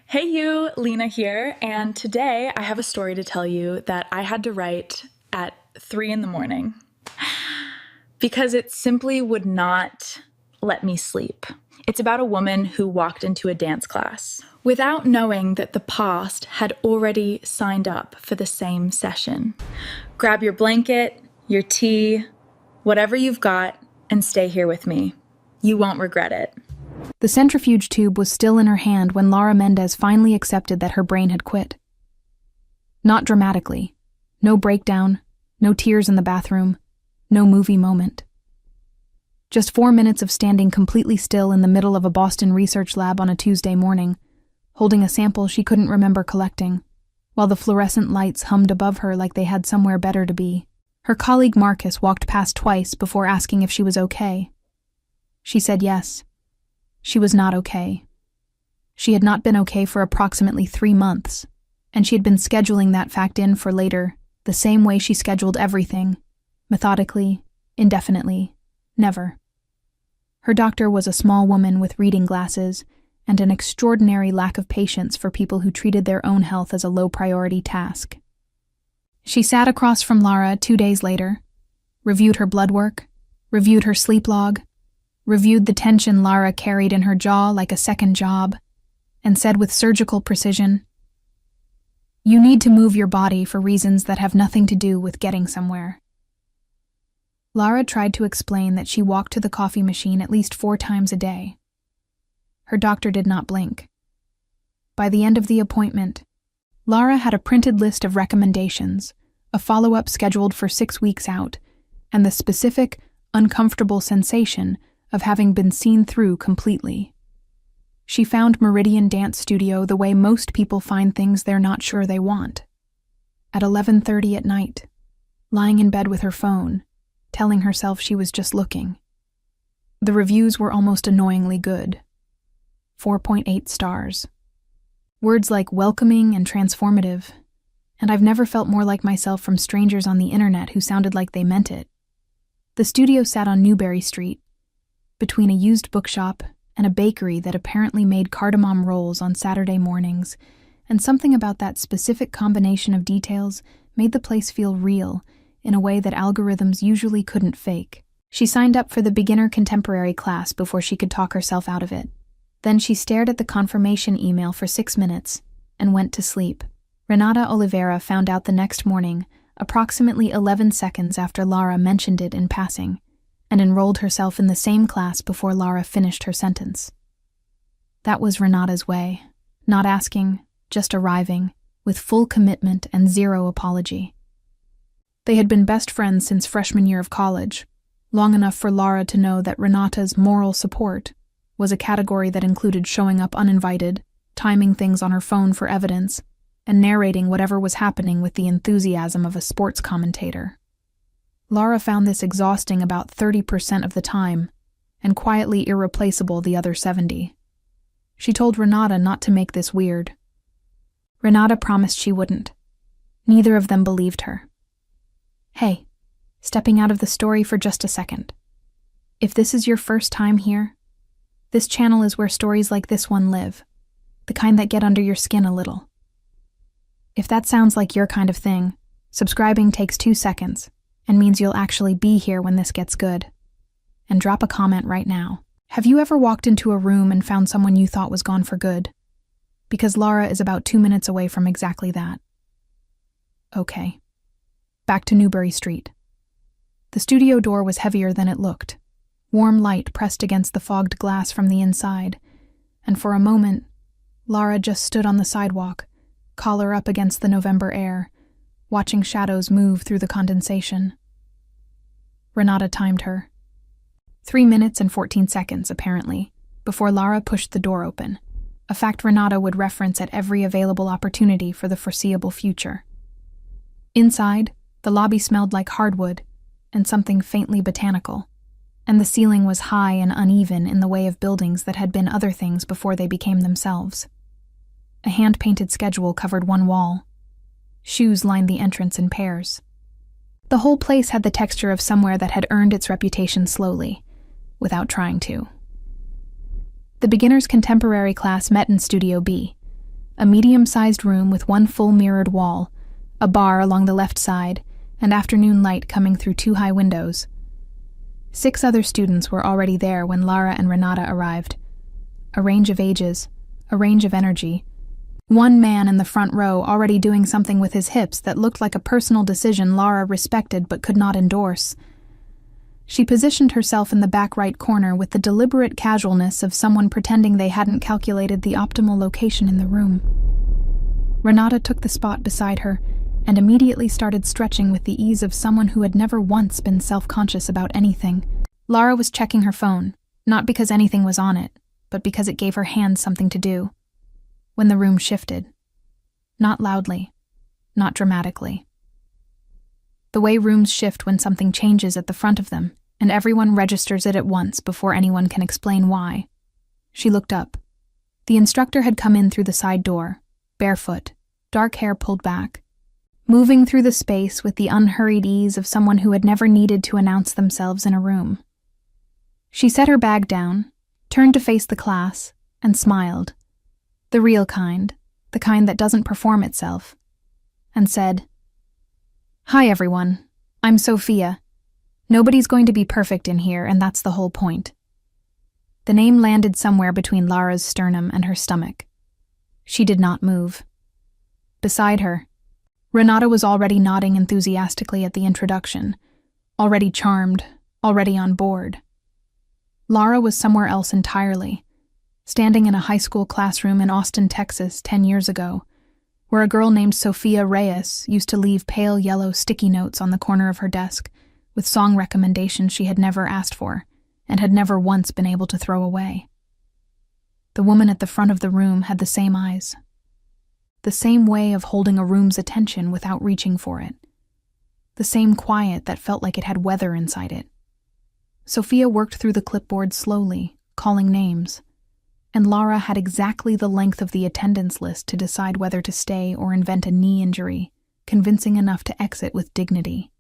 Hey you, Lena here, and today I have a story to tell you that I had to write at 3 in the morning because it simply would not let me sleep. It's about a woman who walked into a dance class without knowing that the past had already signed up for the same session. Grab your blanket, your tea, whatever you've got, and stay here with me. You won't regret it. The centrifuge tube was still in her hand when Laura Mendez finally accepted that her brain had quit. Not dramatically. No breakdown, no tears in the bathroom, no movie moment. Just 4 minutes of standing completely still in the middle of a Boston research lab on a Tuesday morning, holding a sample she couldn't remember collecting, while the fluorescent lights hummed above her like they had somewhere better to be. Her colleague Marcus walked past twice before asking if she was okay. She said yes. She was not okay. She had not been okay for approximately 3 months, and she had been scheduling that fact in for later, the same way she scheduled everything, methodically, indefinitely, never. Her doctor was a small woman with reading glasses and an extraordinary lack of patience for people who treated their own health as a low-priority task. She sat across from Lara 2 days later, reviewed her blood work, reviewed her sleep log, reviewed the tension Lara carried in her jaw like a second job, and said with surgical precision, "You need to move your body for reasons that have nothing to do with getting somewhere." Lara tried to explain that she walked to the coffee machine at least 4 times a day. Her doctor did not blink. By the end of the appointment, Lara had a printed list of recommendations, a follow-up scheduled for 6 weeks out, and the specific, uncomfortable sensation of having been seen through completely. She found Meridian Dance Studio the way most people find things they're not sure they want. At 11:30 at night, lying in bed with her phone, telling herself she was just looking. The reviews were almost annoyingly good. 4.8 stars. Words like welcoming and transformative, and I've never felt more like myself from strangers on the internet who sounded like they meant it. The studio sat on Newberry Street, between a used bookshop and a bakery that apparently made cardamom rolls on Saturday mornings, and something about that specific combination of details made the place feel real in a way that algorithms usually couldn't fake. She signed up for the beginner contemporary class before she could talk herself out of it. Then she stared at the confirmation email for 6 minutes and went to sleep. Renata Oliveira found out the next morning, approximately 11 seconds after Lara mentioned it in passing, and enrolled herself in the same class before Lara finished her sentence. That was Renata's way, not asking, just arriving, with full commitment and zero apology. They had been best friends since freshman year of college, long enough for Lara to know that Renata's moral support was a category that included showing up uninvited, timing things on her phone for evidence, and narrating whatever was happening with the enthusiasm of a sports commentator. Lara found this exhausting about 30% of the time, and quietly irreplaceable the other 70%. She told Renata not to make this weird. Renata promised she wouldn't. Neither of them believed her. Hey, stepping out of the story for just a second. If this is your first time here, this channel is where stories like this one live, the kind that get under your skin a little. If that sounds like your kind of thing, subscribing takes 2 seconds. And means you'll actually be here when this gets good. And drop a comment right now. Have you ever walked into a room and found someone you thought was gone for good? Because Lara is about 2 minutes away from exactly that. Okay. Back to Newberry Street. The studio door was heavier than it looked. Warm light pressed against the fogged glass from the inside, and for a moment, Lara just stood on the sidewalk, collar up against the November air, watching shadows move through the condensation. Renata timed her. 3 minutes and 14 seconds, apparently, before Lara pushed the door open, a fact Renata would reference at every available opportunity for the foreseeable future. Inside, the lobby smelled like hardwood and something faintly botanical, and the ceiling was high and uneven in the way of buildings that had been other things before they became themselves. A hand-painted schedule covered one wall. Shoes lined the entrance in pairs. The whole place had the texture of somewhere that had earned its reputation slowly, without trying to. The beginner's contemporary class met in Studio B, A medium-sized room with one full mirrored wall, a bar along the left side, and afternoon light coming through 2 high windows. 6 other students were already there when Lara and Renata arrived. A range of ages, a range of energy. One man in the front row already doing something with his hips that looked like a personal decision Lara respected but could not endorse. She positioned herself in the back right corner with the deliberate casualness of someone pretending they hadn't calculated the optimal location in the room. Renata took the spot beside her and immediately started stretching with the ease of someone who had never once been self-conscious about anything. Lara was checking her phone, not because anything was on it, but because it gave her hands something to do. When the room shifted. Not loudly, not dramatically. The way rooms shift when something changes at the front of them, and everyone registers it at once before anyone can explain why. She looked up. The instructor had come in through the side door, barefoot, dark hair pulled back, moving through the space with the unhurried ease of someone who had never needed to announce themselves in a room. She set her bag down, turned to face the class, and smiled. The real kind, the kind that doesn't perform itself, and said, "Hi everyone, I'm Sophia. Nobody's going to be perfect in here, and that's the whole point." The name landed somewhere between Lara's sternum and her stomach. She did not move. Beside her, Renata was already nodding enthusiastically at the introduction, already charmed, already on board. Lara was somewhere else entirely, standing in a high school classroom in Austin, Texas 10 years ago, where a girl named Sophia Reyes used to leave pale yellow sticky notes on the corner of her desk with song recommendations she had never asked for and had never once been able to throw away. The woman at the front of the room had the same eyes, the same way of holding a room's attention without reaching for it, the same quiet that felt like it had weather inside it. Sophia worked through the clipboard slowly, calling names, and Lara had exactly the length of the attendance list to decide whether to stay or invent a knee injury, convincing enough to exit with dignity.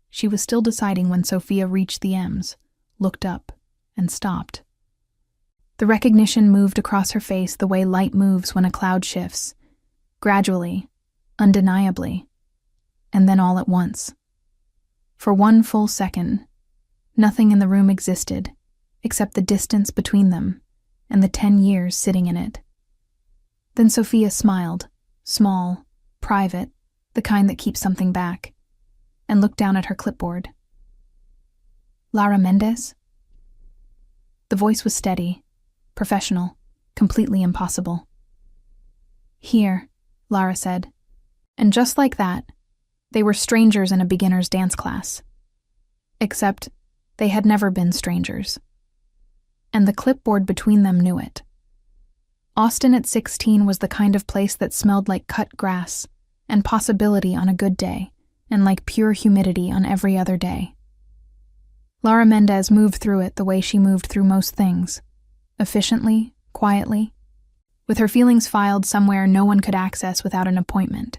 She was still deciding when Sophia reached the M's, looked up, and stopped. The recognition moved across her face the way light moves when a cloud shifts, gradually, undeniably, and then all at once. For one full second, nothing in the room existed except the distance between them and the 10 years sitting in it. Then Sophia smiled, small, private, the kind that keeps something back, and looked down at her clipboard. "Lara Mendez?" The voice was steady, professional, completely impossible. "Here," Lara said, and just like that, they were strangers in a beginner's dance class. Except they had never been strangers. And the clipboard between them knew it. Austin at 16 was the kind of place that smelled like cut grass and possibility on a good day, and like pure humidity on every other day. Lara Mendez moved through it the way she moved through most things, efficiently, quietly, with her feelings filed somewhere no one could access without an appointment.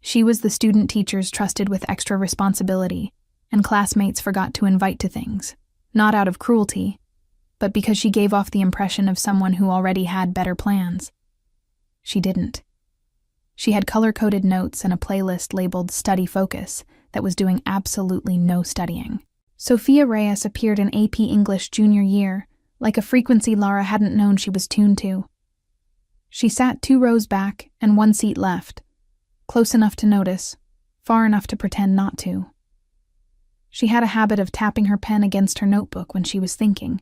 She was the student teachers trusted with extra responsibility, and classmates forgot to invite to things, not out of cruelty, but because she gave off the impression of someone who already had better plans. She didn't. She had color-coded notes and a playlist labeled Study Focus that was doing absolutely no studying. Sophia Reyes appeared in AP English junior year, like a frequency Lara hadn't known she was tuned to. She sat 2 rows back and 1 seat left, close enough to notice, far enough to pretend not to. She had a habit of tapping her pen against her notebook when she was thinking,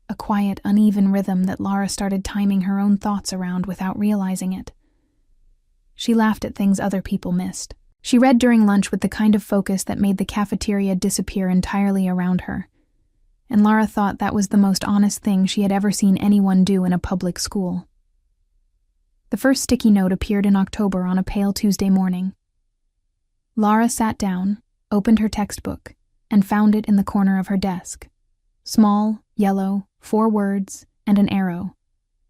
a quiet, uneven rhythm that Lara started timing her own thoughts around without realizing it. She laughed at things other people missed. She read during lunch with the kind of focus that made the cafeteria disappear entirely around her, and Lara thought that was the most honest thing she had ever seen anyone do in a public school. The first sticky note appeared in October on a pale Tuesday morning. Lara sat down, opened her textbook, and found it in the corner of her desk. Small, yellow, 4 words, and an arrow.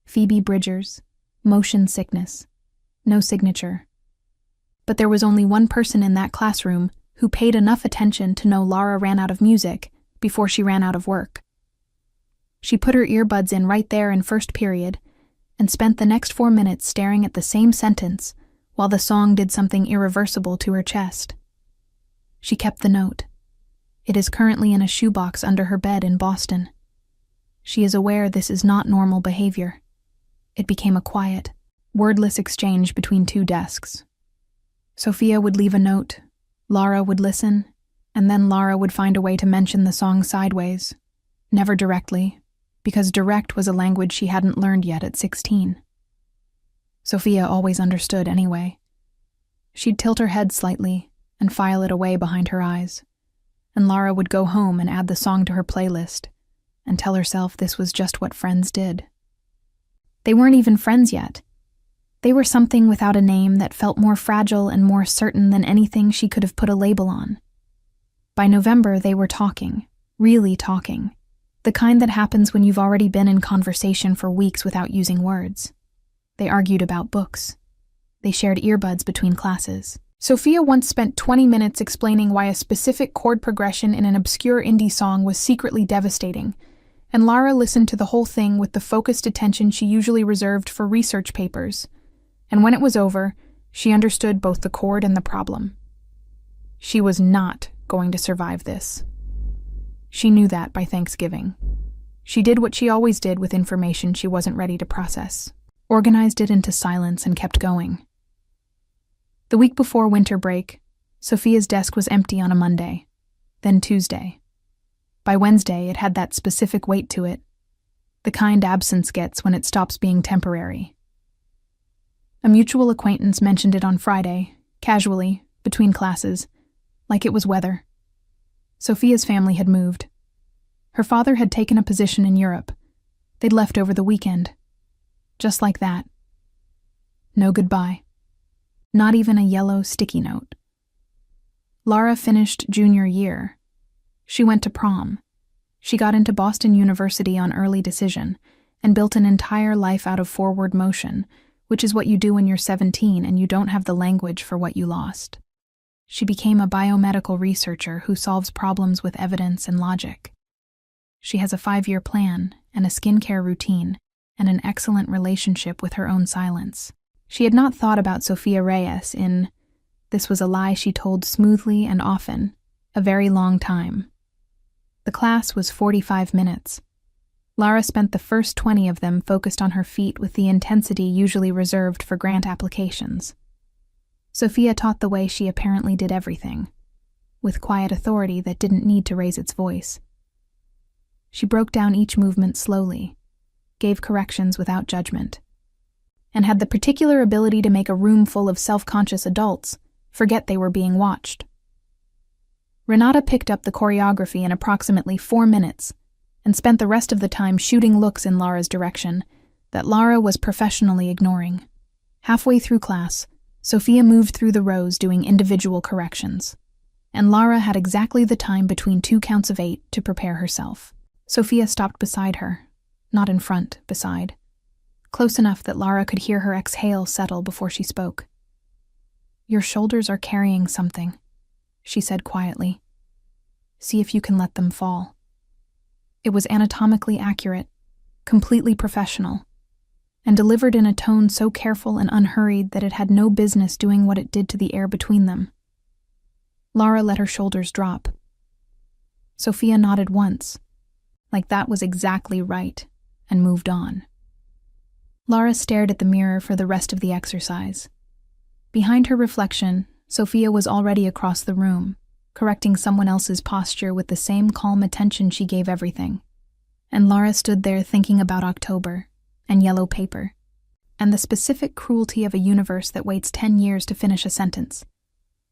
Phoebe Bridgers, motion sickness. No signature. But there was only one person in that classroom who paid enough attention to know Lara ran out of music before she ran out of work. She put her earbuds in right there in first period and spent the next 4 minutes staring at the same sentence while the song did something irreversible to her chest. She kept the note. It is currently in a shoebox under her bed in Boston. She is aware this is not normal behavior. It became a quiet, wordless exchange between two desks. Sophia would leave a note, Lara would listen, and then Lara would find a way to mention the song sideways. Never directly, because direct was a language she hadn't learned yet at 16. Sophia always understood anyway. She'd tilt her head slightly and file it away behind her eyes, and Lara would go home and add the song to her playlist and tell herself this was just what friends did. They weren't even friends yet. They were something without a name that felt more fragile and more certain than anything she could have put a label on. By November, they were talking, really talking, the kind that happens when you've already been in conversation for weeks without using words. They argued about books. They shared earbuds between classes. Sophia once spent 20 minutes explaining why a specific chord progression in an obscure indie song was secretly devastating, and Lara listened to the whole thing with the focused attention she usually reserved for research papers. And when it was over, she understood both the chord and the problem. She was not going to survive this. She knew that by Thanksgiving. She did what she always did with information she wasn't ready to process, organized it into silence and kept going. The week before winter break, Sophia's desk was empty on a Monday, then Tuesday. By Wednesday, it had that specific weight to it, the kind absence gets when it stops being temporary. A mutual acquaintance mentioned it on Friday, casually, between classes, like it was weather. Sophia's family had moved. Her father had taken a position in Europe. They'd left over the weekend. Just like that. No goodbye. Not even a yellow sticky note. Lara finished junior year. She went to prom. She got into Boston University on early decision and built an entire life out of forward motion, which is what you do when you're 17 and you don't have the language for what you lost. She became a biomedical researcher who solves problems with evidence and logic. She has a 5-year plan and a skincare routine and an excellent relationship with her own silence. She had not thought about Sophia Reyes in "This was a lie she told smoothly and often, a very long time." The class was 45 minutes. Lara spent the first 20 of them focused on her feet with the intensity usually reserved for grant applications. Sophia taught the way she apparently did everything, with quiet authority that didn't need to raise its voice. She broke down each movement slowly, gave corrections without judgment, and had the particular ability to make a room full of self-conscious adults forget they were being watched. Renata picked up the choreography in approximately 4 minutes and spent the rest of the time shooting looks in Lara's direction that Lara was professionally ignoring. Halfway through class, Sophia moved through the rows doing individual corrections, and Lara had exactly the time between 2 counts of 8 to prepare herself. Sophia stopped beside her, not in front, beside, close enough that Lara could hear her exhale settle before she spoke. "Your shoulders are carrying something," she said quietly. "See if you can let them fall." It was anatomically accurate, completely professional, and delivered in a tone so careful and unhurried that it had no business doing what it did to the air between them. Lara let her shoulders drop. Sophia nodded once, like that was exactly right, and moved on. Lara stared at the mirror for the rest of the exercise. Behind her reflection, Sophia was already across the room, correcting someone else's posture with the same calm attention she gave everything. And Lara stood there thinking about October, and yellow paper, and the specific cruelty of a universe that waits 10 years to finish a sentence,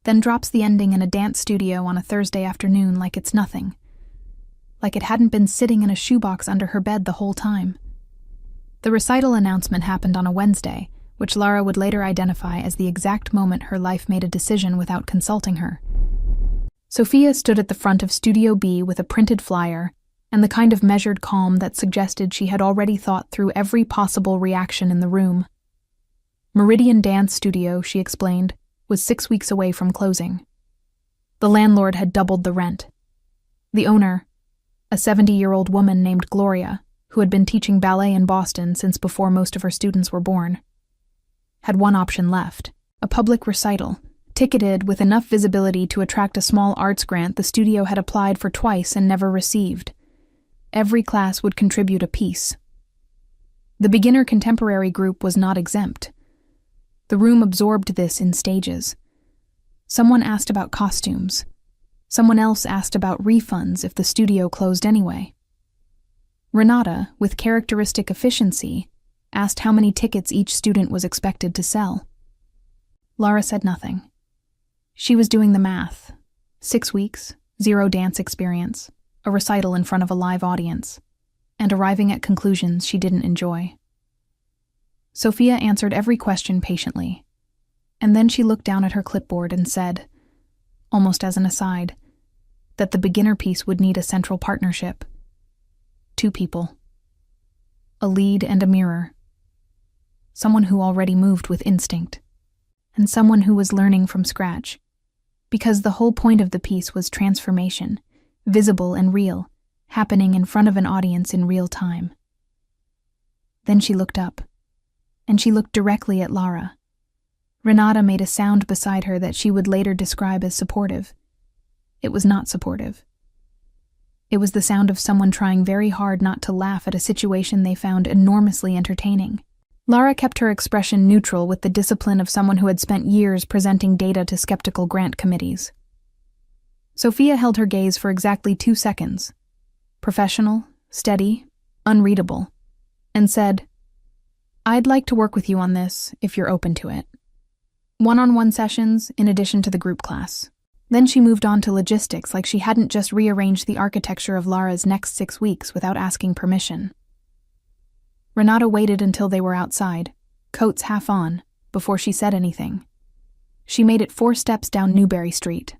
then drops the ending in a dance studio on a Thursday afternoon like it's nothing, like it hadn't been sitting in a shoebox under her bed the whole time. The recital announcement happened on a Wednesday, which Lara would later identify as the exact moment her life made a decision without consulting her. Sophia stood at the front of Studio B with a printed flyer and the kind of measured calm that suggested she had already thought through every possible reaction in the room. Meridian Dance Studio, she explained, was 6 weeks away from closing. The landlord had doubled the rent. The owner, a 70-year-old woman named Gloria, who had been teaching ballet in Boston since before most of her students were born, had one option left: a public recital, ticketed with enough visibility to attract a small arts grant the studio had applied for twice and never received. Every class would contribute a piece. The beginner contemporary group was not exempt. The room absorbed this in stages. Someone asked about costumes. Someone else asked about refunds if the studio closed anyway. Renata, with characteristic efficiency, asked how many tickets each student was expected to sell. Lara said nothing. She was doing the math. 6 weeks, 0 dance experience, a recital in front of a live audience, and arriving at conclusions she didn't enjoy. Sophia answered every question patiently, and then she looked down at her clipboard and said, almost as an aside, that the beginner piece would need a central partnership. 2 people. A lead and a mirror. Someone who already moved with instinct, and someone who was learning from scratch, because the whole point of the piece was transformation, visible and real, happening in front of an audience in real time. Then she looked up, and she looked directly at Lara. Renata made a sound beside her that she would later describe as supportive. It was not supportive. It was the sound of someone trying very hard not to laugh at a situation they found enormously entertaining. Lara kept her expression neutral with the discipline of someone who had spent years presenting data to skeptical grant committees. Sophia held her gaze for exactly 2 seconds, professional, steady, unreadable, and said, "I'd like to work with you on this, if you're open to it. One-on-one sessions in addition to the group class." Then she moved on to logistics like she hadn't just rearranged the architecture of Lara's next 6 weeks without asking permission. Renata waited until they were outside, coats half on, before she said anything. She made it 4 steps down Newberry Street.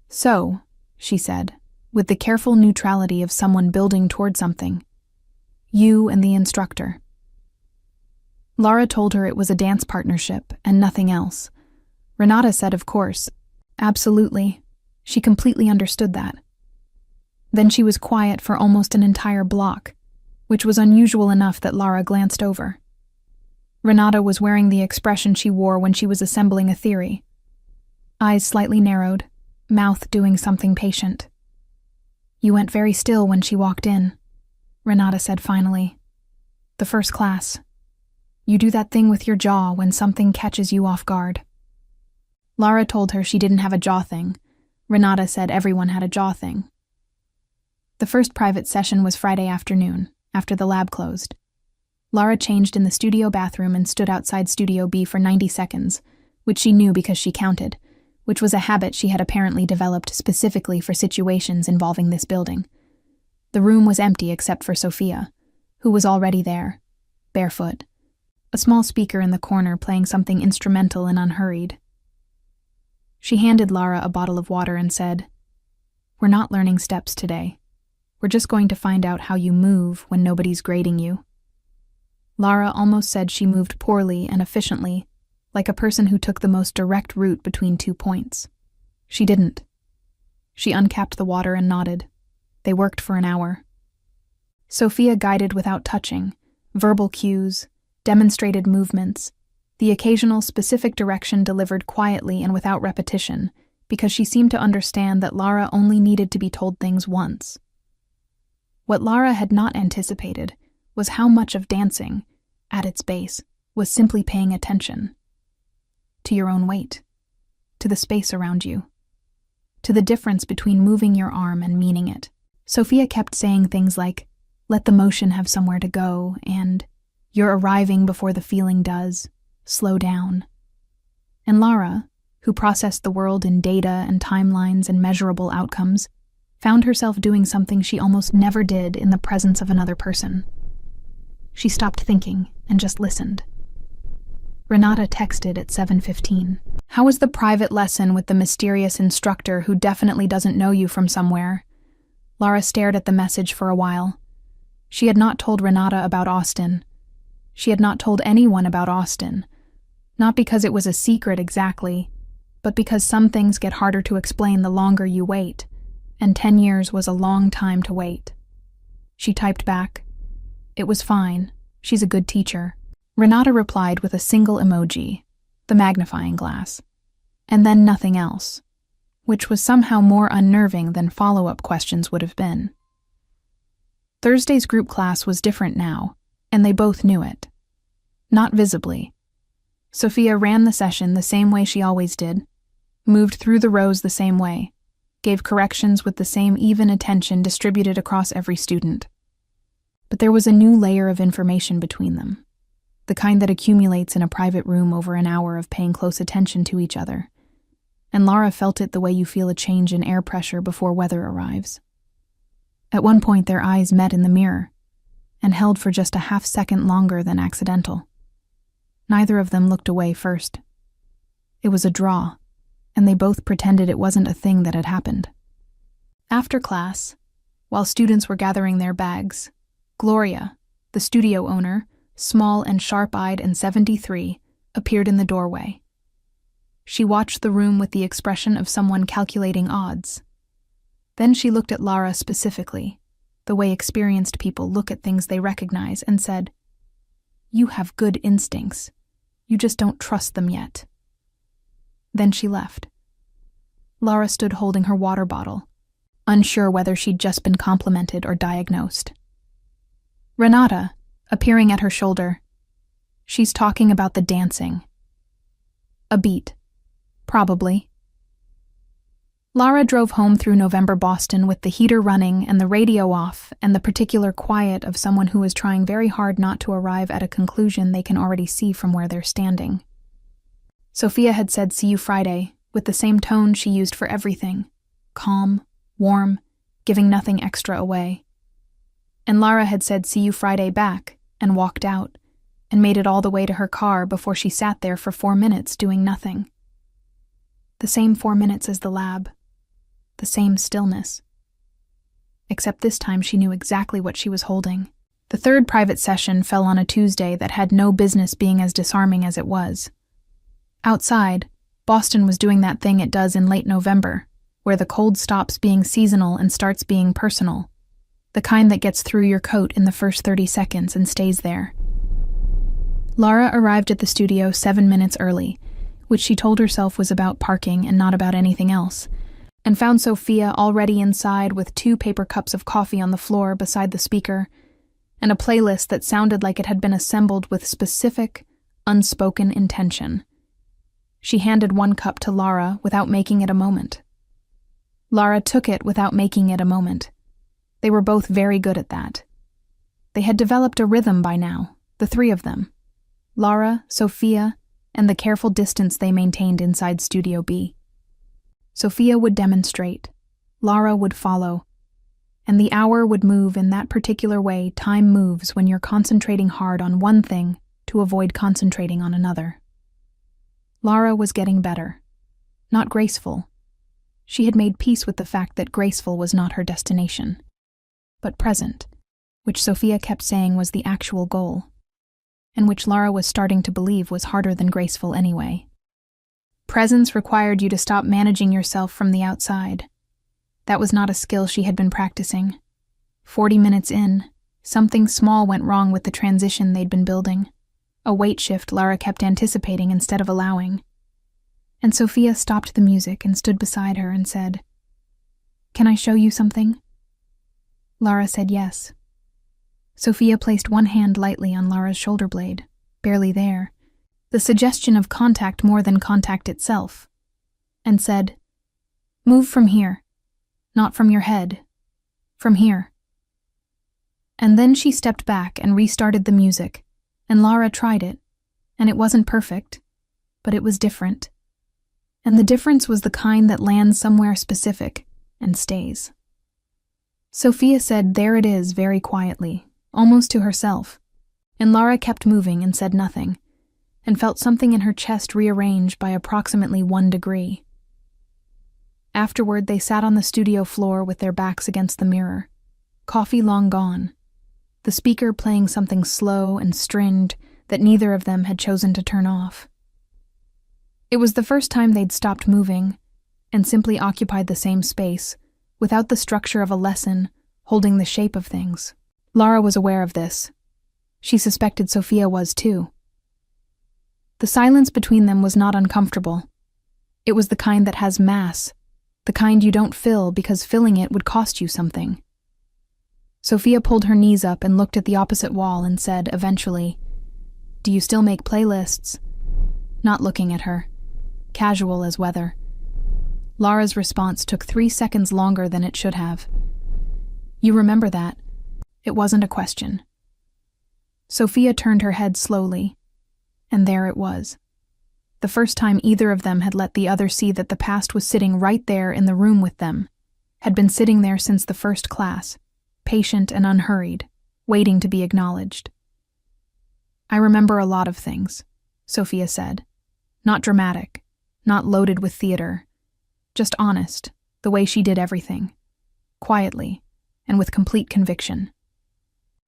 "So," she said, with the careful neutrality of someone building toward something, "you and the instructor." Lara told her it was a dance partnership and nothing else. Renata said, of course, absolutely. She completely understood that. Then she was quiet for almost an entire block, which was unusual enough that Lara glanced over. Renata was wearing the expression she wore when she was assembling a theory. Eyes slightly narrowed, mouth doing something patient. "You went very still when she walked in," Renata said finally. "The first class. You do that thing with your jaw when something catches you off guard." Lara told her she didn't have a jaw thing. Renata said everyone had a jaw thing. The first private session was Friday afternoon, after the lab closed. Lara changed in the studio bathroom and stood outside Studio B for 90 seconds, which she knew because she counted, which was a habit she had apparently developed specifically for situations involving this building. The room was empty except for Sophia, who was already there, barefoot, a small speaker in the corner playing something instrumental and unhurried. She handed Lara a bottle of water and said, "We're not learning steps today. We're just going to find out how you move when nobody's grading you." Lara almost said she moved poorly and efficiently, like a person who took the most direct route between 2 points. She didn't. She uncapped the water and nodded. They worked for an hour. Sophia guided without touching, verbal cues, demonstrated movements, the occasional specific direction delivered quietly and without repetition, because she seemed to understand that Lara only needed to be told things once. What Lara had not anticipated was how much of dancing, at its base, was simply paying attention. To your own weight, to the space around you, to the difference between moving your arm and meaning it. Sophia kept saying things like, "Let the motion have somewhere to go," and "You're arriving before the feeling does. Slow down." And Lara, who processed the world in data and timelines and measurable outcomes, found herself doing something she almost never did in the presence of another person. She stopped thinking and just listened. Renata texted at 7:15. "How was the private lesson with the mysterious instructor who definitely doesn't know you from somewhere?" Lara stared at the message for a while. She had not told Renata about Austin. She had not told anyone about Austin. Not because it was a secret exactly, but because some things get harder to explain the longer you wait, and 10 years was a long time to wait. She typed back, "It was fine. She's a good teacher." Renata replied with a single emoji, the magnifying glass, and then nothing else, which was somehow more unnerving than follow-up questions would have been. Thursday's group class was different now, and they both knew it. Not visibly. Sophia ran the session the same way she always did, moved through the rows the same way, gave corrections with the same even attention distributed across every student. But there was a new layer of information between them, the kind that accumulates in a private room over an hour of paying close attention to each other, and Lara felt it the way you feel a change in air pressure before weather arrives. At one point their eyes met in the mirror, and held for just a half-second longer than accidental. Neither of them looked away first. It was a draw, and they both pretended it wasn't a thing that had happened. After class, while students were gathering their bags, Gloria, the studio owner, small and sharp-eyed and 73, appeared in the doorway. She watched the room with the expression of someone calculating odds. Then she looked at Lara specifically, the way experienced people look at things they recognize, and said, "You have good instincts. You just don't trust them yet." Then she left. Lara stood holding her water bottle, unsure whether she'd just been complimented or diagnosed. Renata, appearing at her shoulder, "She's talking about the dancing." A beat. Probably. Lara drove home through November Boston with the heater running and the radio off and the particular quiet of someone who is trying very hard not to arrive at a conclusion they can already see from where they're standing. Sophia had said "see you Friday" with the same tone she used for everything, calm, warm, giving nothing extra away. And Lara had said "see you Friday" back and walked out and made it all the way to her car before she sat there for 4 minutes doing nothing. The same 4 minutes as the lab. The same stillness. Except this time she knew exactly what she was holding. The third private session fell on a Tuesday that had no business being as disarming as it was. Outside, Boston was doing that thing it does in late November, where the cold stops being seasonal and starts being personal, the kind that gets through your coat in the first 30 seconds and stays there. Lara arrived at the studio 7 minutes early, which she told herself was about parking and not about anything else, and found Sophia already inside with 2 paper cups of coffee on the floor beside the speaker, and a playlist that sounded like it had been assembled with specific, unspoken intention. She handed 1 cup to Lara without making it a moment. Lara took it without making it a moment. They were both very good at that. They had developed a rhythm by now, the 3 of them. Lara, Sophia, and the careful distance they maintained inside Studio B. Sophia would demonstrate, Lara would follow, and the hour would move in that particular way time moves when you're concentrating hard on one thing to avoid concentrating on another. Lara was getting better. Not graceful. She had made peace with the fact that graceful was not her destination, but present, which Sophia kept saying was the actual goal, and which Lara was starting to believe was harder than graceful anyway. Presence required you to stop managing yourself from the outside. That was not a skill she had been practicing. 40 minutes in, something small went wrong with the transition they'd been building. A weight shift Lara kept anticipating instead of allowing. And Sophia stopped the music and stood beside her and said, "Can I show you something?" Lara said yes. Sophia placed 1 hand lightly on Lara's shoulder blade, barely there, the suggestion of contact more than contact itself, and said, "Move from here, not from your head, from here." And then she stepped back and restarted the music, and Lara tried it, and it wasn't perfect, but it was different. And the difference was the kind that lands somewhere specific and stays. Sophia said, "There it is," very quietly, almost to herself, and Lara kept moving and said nothing, and felt something in her chest rearrange by approximately 1 degree. Afterward, they sat on the studio floor with their backs against the mirror, coffee long gone, the speaker playing something slow and stringed that neither of them had chosen to turn off. It was the first time they'd stopped moving and simply occupied the same space, without the structure of a lesson, holding the shape of things, Lara was aware of this. She suspected Sophia was too. The silence between them was not uncomfortable. It was the kind that has mass, the kind you don't fill because filling it would cost you something. Sophia pulled her knees up and looked at the opposite wall and said, eventually, "Do you still make playlists?" Not looking at her. Casual as weather. Lara's response took 3 seconds longer than it should have. "You remember that?" It wasn't a question. Sophia turned her head slowly, and there it was. The first time either of them had let the other see that the past was sitting right there in the room with them, had been sitting there since the first class, patient and unhurried, waiting to be acknowledged. "I remember a lot of things," Sophia said. Not dramatic, not loaded with theater, just honest, the way she did everything, quietly, and with complete conviction.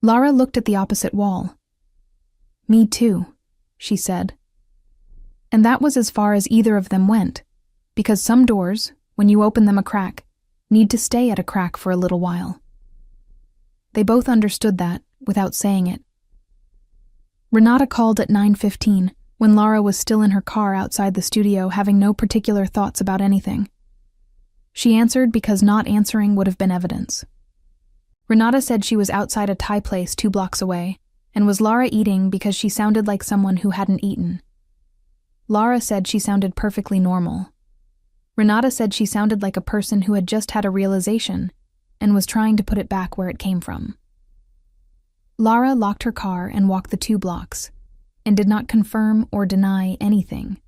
Lara looked at the opposite wall. "Me too," she said. And that was as far as either of them went, because some doors, when you open them a crack, need to stay at a crack for a little while. They both understood that, without saying it. Renata called at 9:15, when Lara was still in her car outside the studio having no particular thoughts about anything. She answered because not answering would have been evidence. Renata said she was outside a Thai place 2 blocks away, and was Lara eating because she sounded like someone who hadn't eaten. Lara said she sounded perfectly normal. Renata said she sounded like a person who had just had a realization and was trying to put it back where it came from. Lara locked her car and walked the 2 blocks, and did not confirm or deny anything,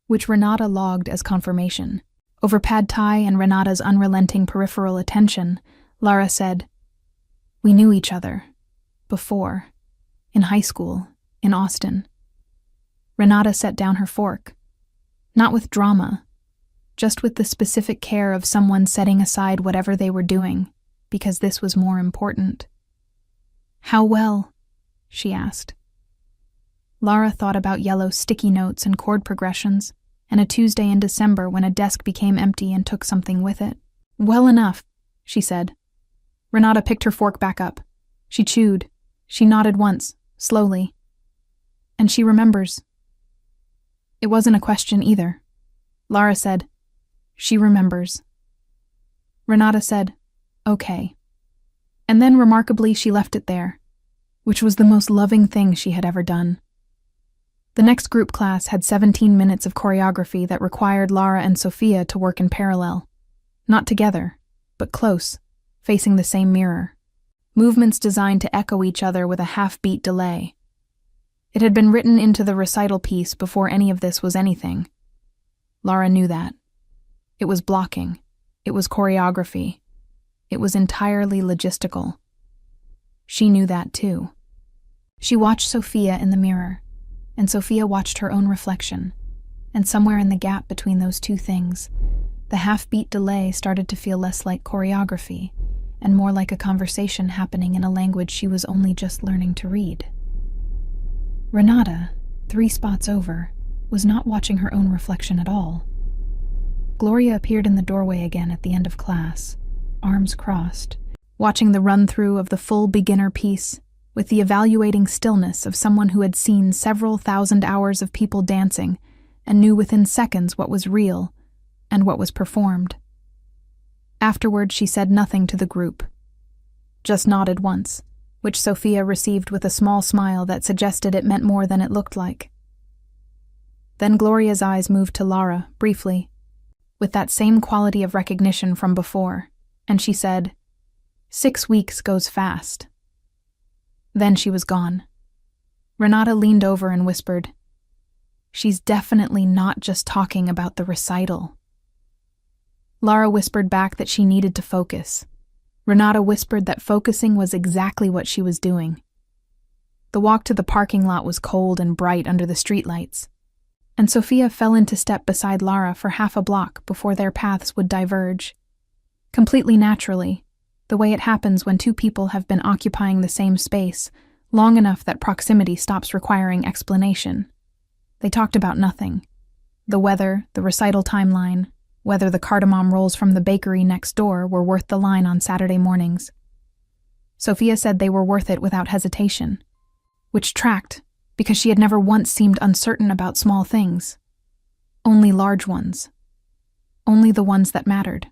which Renata logged as confirmation. Over Pad Thai and Renata's unrelenting peripheral attention, Lara said, "We knew each other. Before. In high school. In Austin." Renata set down her fork. Not with drama, just with the specific care of someone setting aside whatever they were doing, because this was more important. "How well?" she asked. Lara thought about yellow sticky notes and chord progressions, and a Tuesday in December when a desk became empty and took something with it. "Well enough," she said. Renata picked her fork back up. She chewed. She nodded once, slowly. "And she remembers." It wasn't a question either. Lara said, "She remembers." Renata said, "Okay." And then, remarkably, she left it there, which was the most loving thing she had ever done. The next group class had 17 minutes of choreography that required Lara and Sophia to work in parallel. Not together, but close, facing the same mirror. Movements designed to echo each other with a half-beat delay. It had been written into the recital piece before any of this was anything. Lara knew that. It was blocking. It was choreography. It was entirely logistical. She knew that too. She watched Sophia in the mirror, and Sophia watched her own reflection, and somewhere in the gap between those two things, the half-beat delay started to feel less like choreography and more like a conversation happening in a language she was only just learning to read. Renata, 3 spots over, was not watching her own reflection at all. Gloria appeared in the doorway again at the end of class, arms crossed, watching the run-through of the full beginner piece with the evaluating stillness of someone who had seen several thousand hours of people dancing and knew within seconds what was real and what was performed. Afterward, she said nothing to the group, just nodded once, which Sophia received with a small smile that suggested it meant more than it looked like. Then Gloria's eyes moved to Lara, briefly, with that same quality of recognition from before, and she said, 6 weeks goes fast. Then she was gone. Renata leaned over and whispered, "She's definitely not just talking about the recital." Lara whispered back that she needed to focus. Renata whispered that focusing was exactly what she was doing. The walk to the parking lot was cold and bright under the streetlights, and Sophia fell into step beside Lara for half a block before their paths would diverge. Completely naturally, the way it happens when 2 people have been occupying the same space long enough that proximity stops requiring explanation. They talked about nothing. The weather, the recital timeline, whether the cardamom rolls from the bakery next door were worth the line on Saturday mornings. Sophia said they were worth it without hesitation, which tracked because she had never once seemed uncertain about small things. Only large ones. Only the ones that mattered.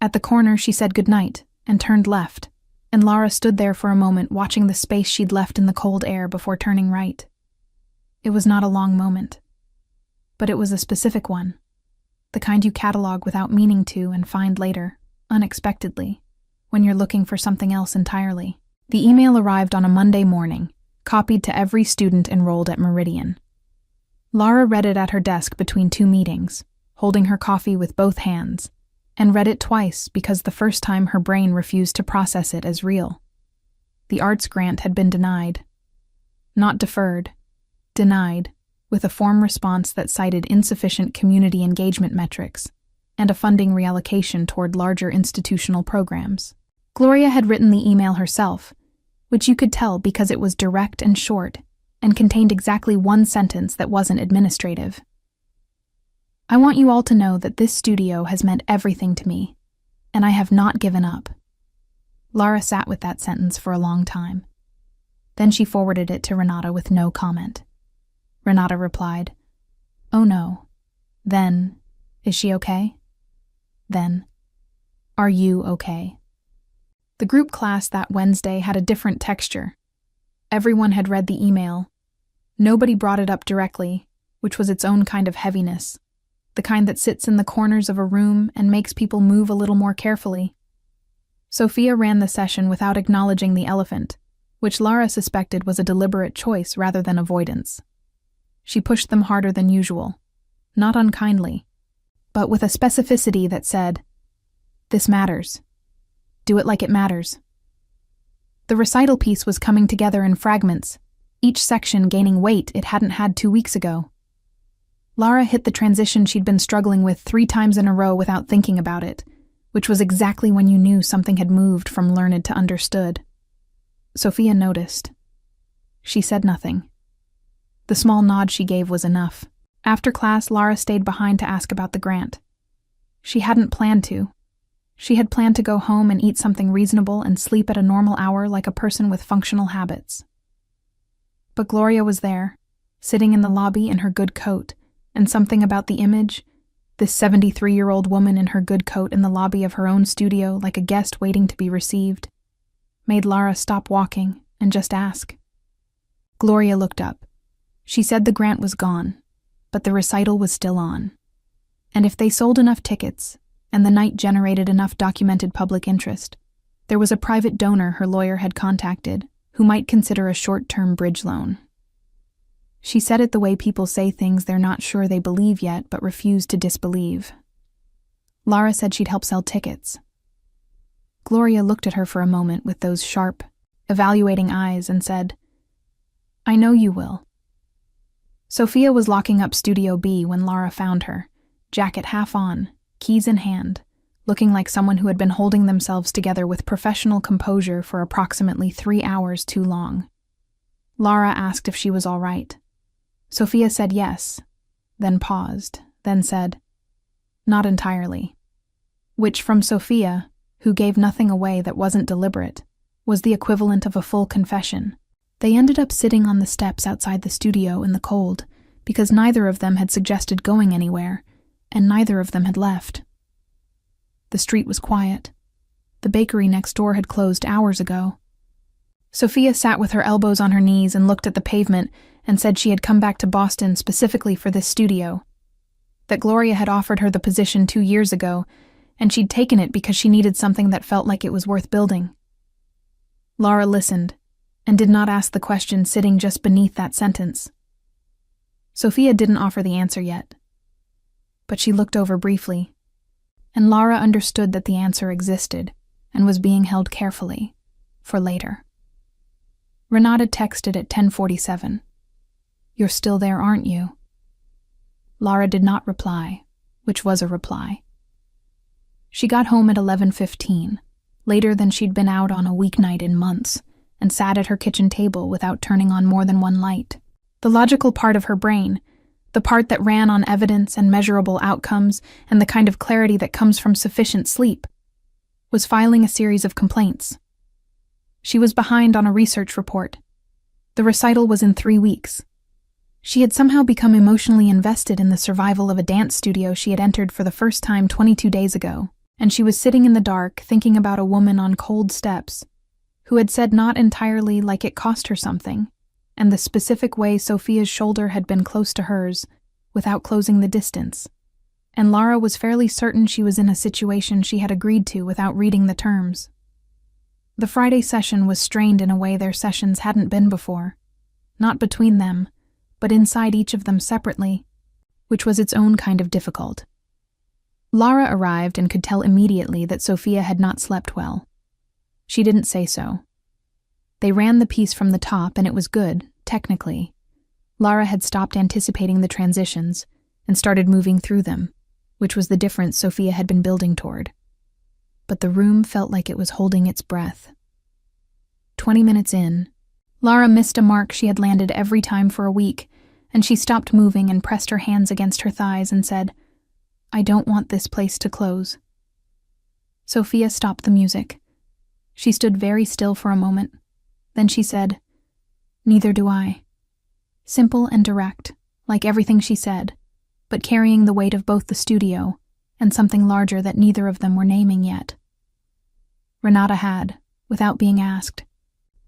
At the corner, she said goodnight and turned left, and Lara stood there for a moment watching the space she'd left in the cold air before turning right. It was not a long moment, but it was a specific one, the kind you catalog without meaning to and find later, unexpectedly, when you're looking for something else entirely. The email arrived on a Monday morning, copied to every student enrolled at Meridian. Lara read it at her desk between 2 meetings, holding her coffee with both hands, and read it twice because the first time her brain refused to process it as real. The arts grant had been denied. Not deferred, denied, with a form response that cited insufficient community engagement metrics and a funding reallocation toward larger institutional programs. Gloria had written the email herself, which you could tell because it was direct and short and contained exactly 1 sentence that wasn't administrative. I want you all to know that this studio has meant everything to me, and I have not given up. Lara sat with that sentence for a long time. Then she forwarded it to Renata with no comment. Renata replied, "Oh no. Then, is she okay? Then, are you okay?" The group class that Wednesday had a different texture. Everyone had read the email. Nobody brought it up directly, which was its own kind of heaviness, the kind that sits in the corners of a room and makes people move a little more carefully. Sophia ran the session without acknowledging the elephant, which Lara suspected was a deliberate choice rather than avoidance. She pushed them harder than usual, not unkindly, but with a specificity that said, "This matters. Do it like it matters." The recital piece was coming together in fragments, each section gaining weight it hadn't had 2 weeks ago. Lara hit the transition she'd been struggling with 3 times in a row without thinking about it, which was exactly when you knew something had moved from learned to understood. Sophia noticed. She said nothing. The small nod she gave was enough. After class, Lara stayed behind to ask about the grant. She hadn't planned to. She had planned to go home and eat something reasonable and sleep at a normal hour like a person with functional habits. But Gloria was there, sitting in the lobby in her good coat, and something about the image, this 73-year-old woman in her good coat in the lobby of her own studio like a guest waiting to be received, made Lara stop walking and just ask. Gloria looked up. She said the grant was gone, but the recital was still on. And if they sold enough tickets, and the night generated enough documented public interest, there was a private donor her lawyer had contacted who might consider a short-term bridge loan. She said it the way people say things they're not sure they believe yet but refuse to disbelieve. Lara said she'd help sell tickets. Gloria looked at her for a moment with those sharp, evaluating eyes and said, "I know you will." Sophia was locking up Studio B when Lara found her, jacket half on, keys in hand, looking like someone who had been holding themselves together with professional composure for approximately 3 hours too long. Lara asked if she was all right. Sophia said yes, then paused, then said, "Not entirely." Which from Sophia, who gave nothing away that wasn't deliberate, was the equivalent of a full confession. They ended up sitting on the steps outside the studio in the cold because neither of them had suggested going anywhere, and neither of them had left. The street was quiet. The bakery next door had closed hours ago. Sophia sat with her elbows on her knees and looked at the pavement and said she had come back to Boston specifically for this studio, that Gloria had offered her the position 2 years ago, and she'd taken it because she needed something that felt like it was worth building. Lara listened, and did not ask the question sitting just beneath that sentence. Sophia didn't offer the answer yet, but she looked over briefly, and Lara understood that the answer existed and was being held carefully, for later. Renata texted at 10:47. "You're still there, aren't you?" Lara did not reply, which was a reply. She got home at 11:15, later than she'd been out on a weeknight in months, and sat at her kitchen table without turning on more than one light. The logical part of her brain, the part that ran on evidence and measurable outcomes and the kind of clarity that comes from sufficient sleep, was filing a series of complaints, She was behind on a research report. The recital was in 3 weeks. She had somehow become emotionally invested in the survival of a dance studio she had entered for the first time 22 days ago, and she was sitting in the dark thinking about a woman on cold steps who had said not entirely like it cost her something, and the specific way Sophia's shoulder had been close to hers without closing the distance. And Lara was fairly certain she was in a situation she had agreed to without reading the terms. The Friday session was strained in a way their sessions hadn't been before, not between them, but inside each of them separately, which was its own kind of difficult. Lara arrived and could tell immediately that Sophia had not slept well. She didn't say so. They ran the piece from the top and it was good, technically. Lara had stopped anticipating the transitions and started moving through them, which was the difference Sophia had been building toward. But the room felt like it was holding its breath. 20 minutes in, Lara missed a mark she had landed every time for a week, and she stopped moving and pressed her hands against her thighs and said, "I don't want this place to close." Sophia stopped the music. She stood very still for a moment. Then she said, "Neither do I." Simple and direct, like everything she said, but carrying the weight of both the studio and something larger that neither of them were naming yet. Renata had, without being asked,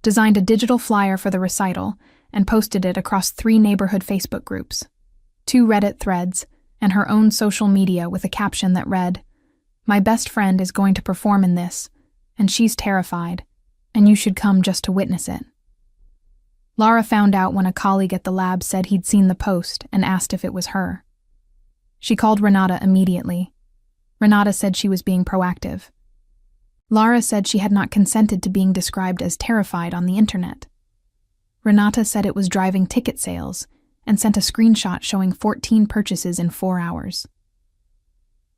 designed a digital flyer for the recital and posted it across 3 neighborhood Facebook groups, 2 Reddit threads, and her own social media with a caption that read, "My best friend is going to perform in this, and she's terrified, and you should come just to witness it." Lara found out when a colleague at the lab said he'd seen the post and asked if it was her. She called Renata immediately. Renata said she was being proactive. Lara said she had not consented to being described as terrified on the internet. Renata said it was driving ticket sales and sent a screenshot showing 14 purchases in 4 hours.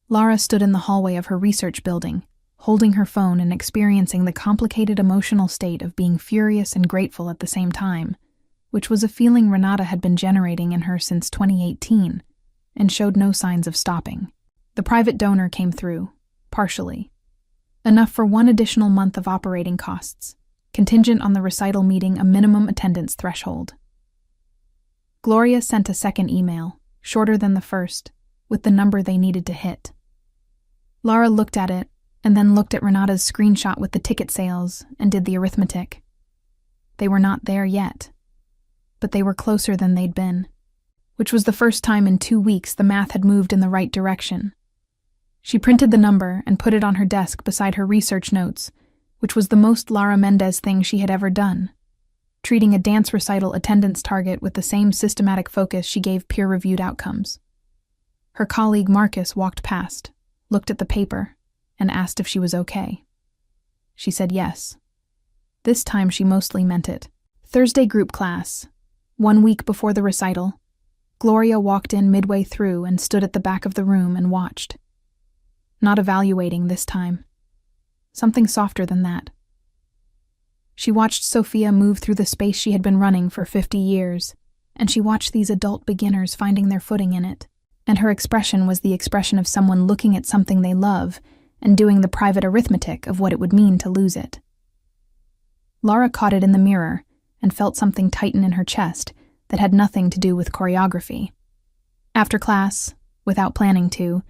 Lara stood in the hallway of her research building, holding her phone and experiencing the complicated emotional state of being furious and grateful at the same time, which was a feeling Renata had been generating in her since 2018 and showed no signs of stopping. The private donor came through, partially. Enough for 1 additional month of operating costs, contingent on the recital meeting a minimum attendance threshold. Gloria sent a second email, shorter than the first, with the number they needed to hit. Lara looked at it, and then looked at Renata's screenshot with the ticket sales and did the arithmetic. They were not there yet, but they were closer than they'd been, which was the first time in 2 weeks the math had moved in the right direction. She printed the number and put it on her desk beside her research notes, which was the most Lara Mendez thing she had ever done, treating a dance recital attendance target with the same systematic focus she gave peer-reviewed outcomes. Her colleague Marcus walked past, looked at the paper, and asked if she was okay. She said yes. This time she mostly meant it. Thursday group class. 1 week before the recital, Gloria walked in midway through and stood at the back of the room and watched. Not evaluating this time. Something softer than that. She watched Sophia move through the space she had been running for 50 years, and she watched these adult beginners finding their footing in it, and her expression was the expression of someone looking at something they love and doing the private arithmetic of what it would mean to lose it. Lara caught it in the mirror and felt something tighten in her chest that had nothing to do with choreography. After class, without planning to,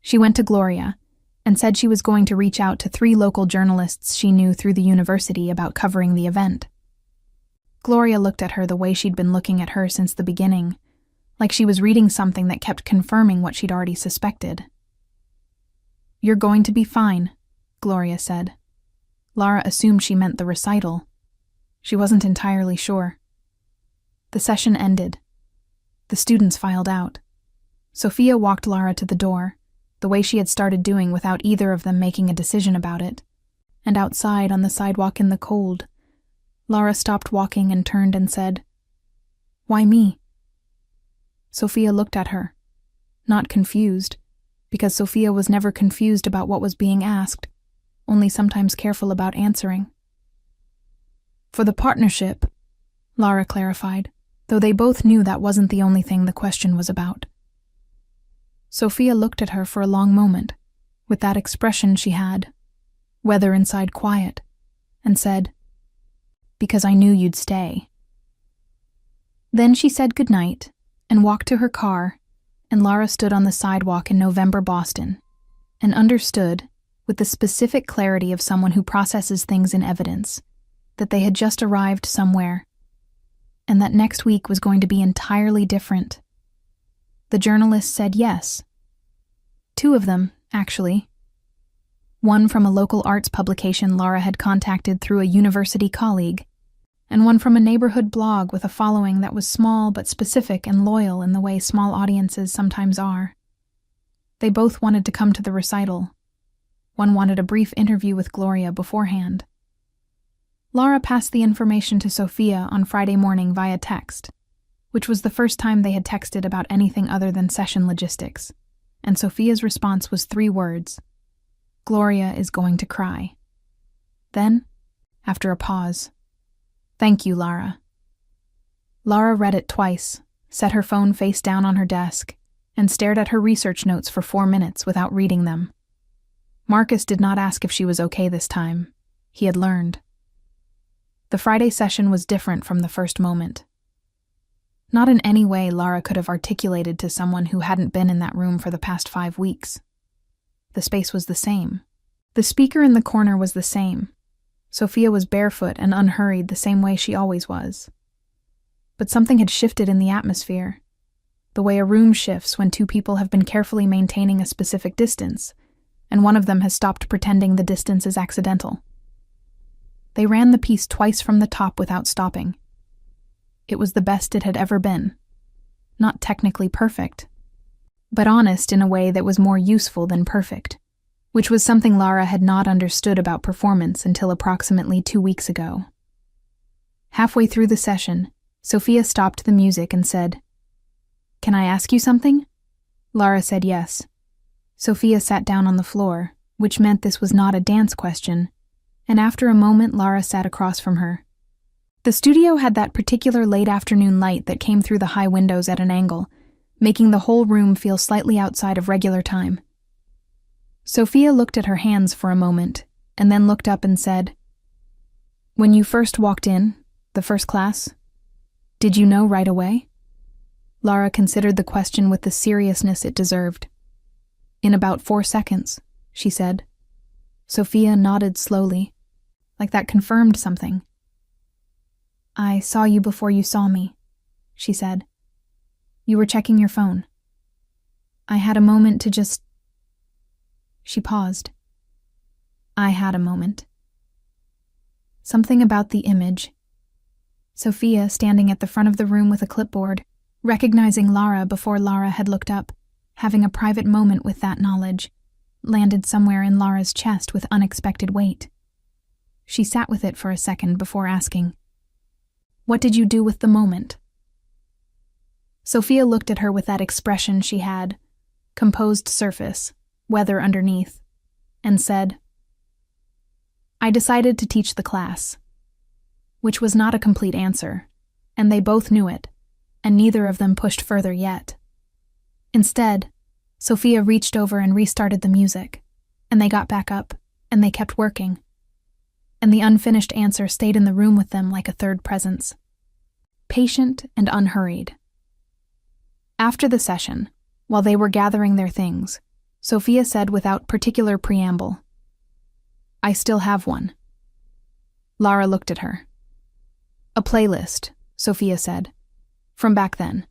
she went to Gloria and said she was going to reach out to 3 local journalists she knew through the university about covering the event. Gloria looked at her the way she'd been looking at her since the beginning, like she was reading something that kept confirming what she'd already suspected. "You're going to be fine," Gloria said. Lara assumed she meant the recital. She wasn't entirely sure. The session ended. The students filed out. Sophia walked Lara to the door, the way she had started doing without either of them making a decision about it. And outside on the sidewalk in the cold, Lara stopped walking and turned and said, "Why me?" Sophia looked at her, not confused, because Sophia was never confused about what was being asked, only sometimes careful about answering. "For the partnership," Lara clarified, though they both knew that wasn't the only thing the question was about. Sophia looked at her for a long moment, with that expression she had, weather inside quiet, and said, because I knew you'd stay." Then she said goodnight and walked to her car, and Lara stood on the sidewalk in November Boston and understood, with the specific clarity of someone who processes things in evidence, that they had just arrived somewhere, and that next week was going to be entirely different. The journalists said yes. 2 of them, actually. One from a local arts publication Lara had contacted through a university colleague, and one from a neighborhood blog with a following that was small but specific and loyal in the way small audiences sometimes are. They both wanted to come to the recital. One wanted a brief interview with Gloria beforehand. Lara passed the information to Sophia on Friday morning via text, which was the first time they had texted about anything other than session logistics, and Sophia's response was 3 words: "Gloria is going to cry." Then, after a pause, "Thank you, Lara." Lara read it twice, set her phone face down on her desk, and stared at her research notes for 4 minutes without reading them. Marcus did not ask if she was okay this time. He had learned. The Friday session was different from the first moment. Not in any way Lara could have articulated to someone who hadn't been in that room for the past 5 weeks. The space was the same. The speaker in the corner was the same. Sophia was barefoot and unhurried the same way she always was. But something had shifted in the atmosphere, the way a room shifts when 2 people have been carefully maintaining a specific distance, and one of them has stopped pretending the distance is accidental. They ran the piece twice from the top without stopping. It was the best it had ever been. Not technically perfect, but honest in a way that was more useful than perfect, which was something Lara had not understood about performance until approximately 2 weeks ago. Halfway through the session, Sophia stopped the music and said, "Can I ask you something?" Lara said yes. Sophia sat down on the floor, which meant this was not a dance question, and after a moment Lara sat across from her. The studio had that particular late afternoon light that came through the high windows at an angle, making the whole room feel slightly outside of regular time. Sophia looked at her hands for a moment, and then looked up and said, "When you first walked in, the first class, did you know right away?" Lara considered the question with the seriousness it deserved. "In about 4 seconds," she said. Sophia nodded slowly, like that confirmed something. "I saw you before you saw me," she said. "You were checking your phone. I had a moment to just..." She paused. "I had a moment." Something about the image. Sophia, standing at the front of the room with a clipboard, recognizing Lara before Lara had looked up, having a private moment with that knowledge, landed somewhere in Lara's chest with unexpected weight. She sat with it for a second before asking, "What did you do with the moment?" Sophia looked at her with that expression she had, composed surface, weather underneath, and said, "I decided to teach the class," which was not a complete answer, and they both knew it, and neither of them pushed further yet. Instead, Sophia reached over and restarted the music, and they got back up, and they kept working. And the unfinished answer stayed in the room with them like a third presence, patient and unhurried. After the session, while they were gathering their things, Sophia said without particular preamble, "I still have one." Lara looked at her. "A playlist," Sophia said. "From back then.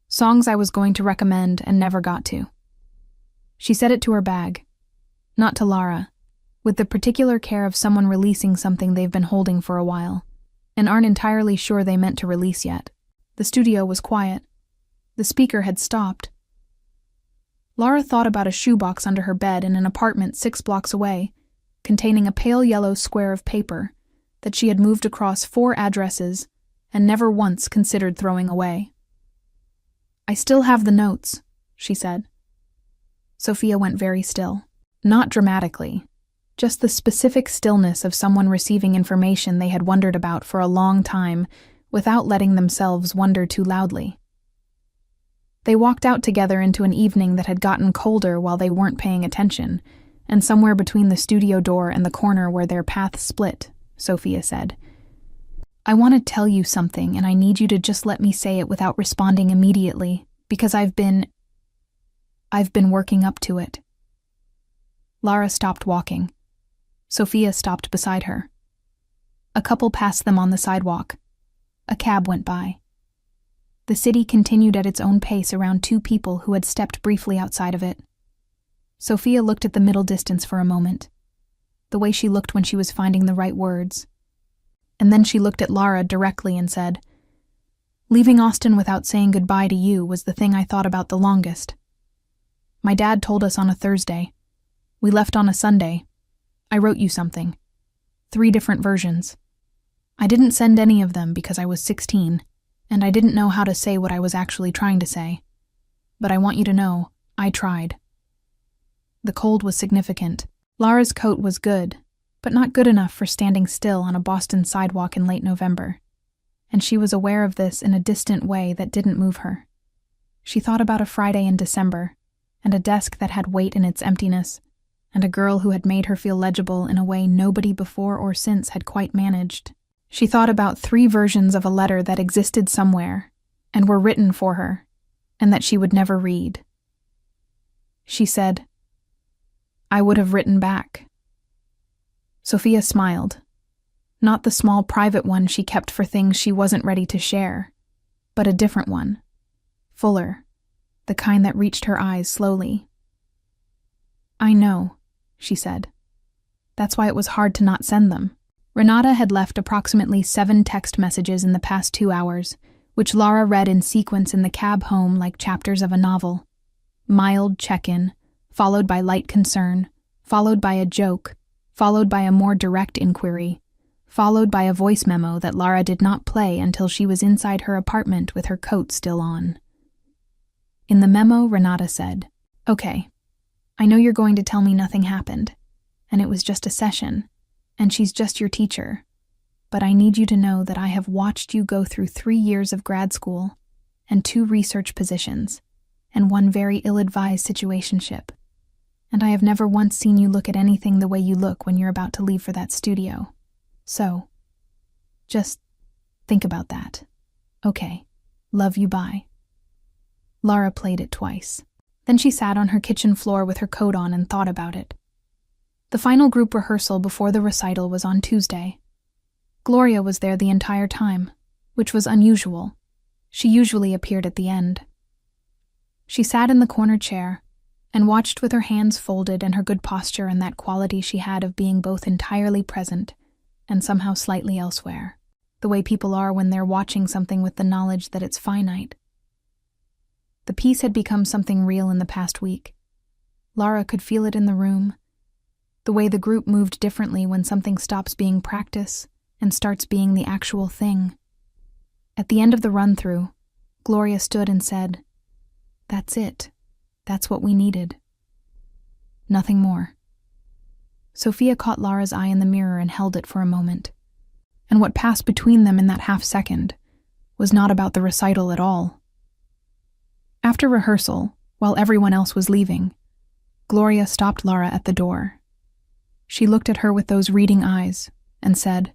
Songs I was going to recommend and never got to." She set it to her bag, not to Lara, with the particular care of someone releasing something they've been holding for a while, and aren't entirely sure they meant to release yet. The studio was quiet. The speaker had stopped. Lara thought about a shoebox under her bed in an apartment 6 blocks away, containing a pale yellow square of paper that she had moved across 4 addresses and never once considered throwing away. "I still have the notes," she said. Sophia went very still. Not dramatically, just the specific stillness of someone receiving information they had wondered about for a long time without letting themselves wonder too loudly. They walked out together into an evening that had gotten colder while they weren't paying attention, and somewhere between the studio door and the corner where their paths split, Sophia said, I want to tell you something, and I need you to just let me say it without responding immediately, because I've been working up to it. Lara stopped walking. Sophia stopped beside her. A couple passed them on the sidewalk. A cab went by. The city continued at its own pace around two people who had stepped briefly outside of it. Sophia looked at the middle distance for a moment, the way she looked when she was finding the right words. And then she looked at Lara directly and said, "Leaving Austin without saying goodbye to you was the thing I thought about the longest. My dad told us on a Thursday. We left on a Sunday. I wrote you something. 3 different versions. I didn't send any of them because I was 16, and I didn't know how to say what I was actually trying to say. But I want you to know, I tried." The cold was significant. Lara's coat was good, but not good enough for standing still on a Boston sidewalk in late November, and she was aware of this in a distant way that didn't move her. She thought about a Friday in December, and a desk that had weight in its emptiness, and a girl who had made her feel legible in a way nobody before or since had quite managed. She thought about 3 versions of a letter that existed somewhere, and were written for her, and that she would never read. She said, "I would have written back." Sophia smiled. Not the small private one she kept for things she wasn't ready to share, but a different one, fuller, the kind that reached her eyes slowly. "I know," she said. "That's why it was hard to not send them." Renata had left approximately 7 text messages in the past 2 hours, which Lara read in sequence in the cab home like chapters of a novel. Mild check-in, followed by light concern, followed by a joke, followed by a more direct inquiry, followed by a voice memo that Lara did not play until she was inside her apartment with her coat still on. In the memo, Renata said, "Okay, I know you're going to tell me nothing happened, and it was just a session, and she's just your teacher, but I need you to know that I have watched you go through 3 years of grad school, and 2 research positions, and 1 very ill-advised situationship. And I have never once seen you look at anything the way you look when you're about to leave for that studio. So, just think about that. Okay, love you, bye." Lara played it twice. Then she sat on her kitchen floor with her coat on and thought about it. The final group rehearsal before the recital was on Tuesday. Gloria was there the entire time, which was unusual. She usually appeared at the end. She sat in the corner chair and watched with her hands folded and her good posture and that quality she had of being both entirely present and somehow slightly elsewhere, the way people are when they're watching something with the knowledge that it's finite. The piece had become something real in the past week. Lara could feel it in the room, the way the group moved differently when something stops being practice and starts being the actual thing. At the end of the run-through, Gloria stood and said, "That's it. That's what we needed. Nothing more." Sophia caught Lara's eye in the mirror and held it for a moment. And what passed between them in that half-second was not about the recital at all. After rehearsal, while everyone else was leaving, Gloria stopped Lara at the door. She looked at her with those reading eyes and said,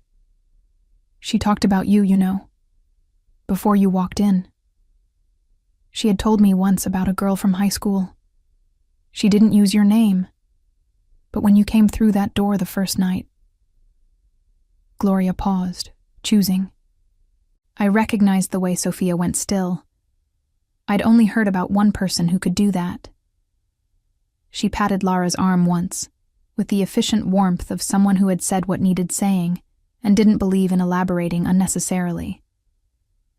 "She talked about you, you know, before you walked in. She had told me once about a girl from high school. She didn't use your name, but when you came through that door the first night..." Gloria paused, choosing. I recognized the way Sophia went still. I'd only heard about one person who could do that. She patted Lara's arm once, with the efficient warmth of someone who had said what needed saying and didn't believe in elaborating unnecessarily.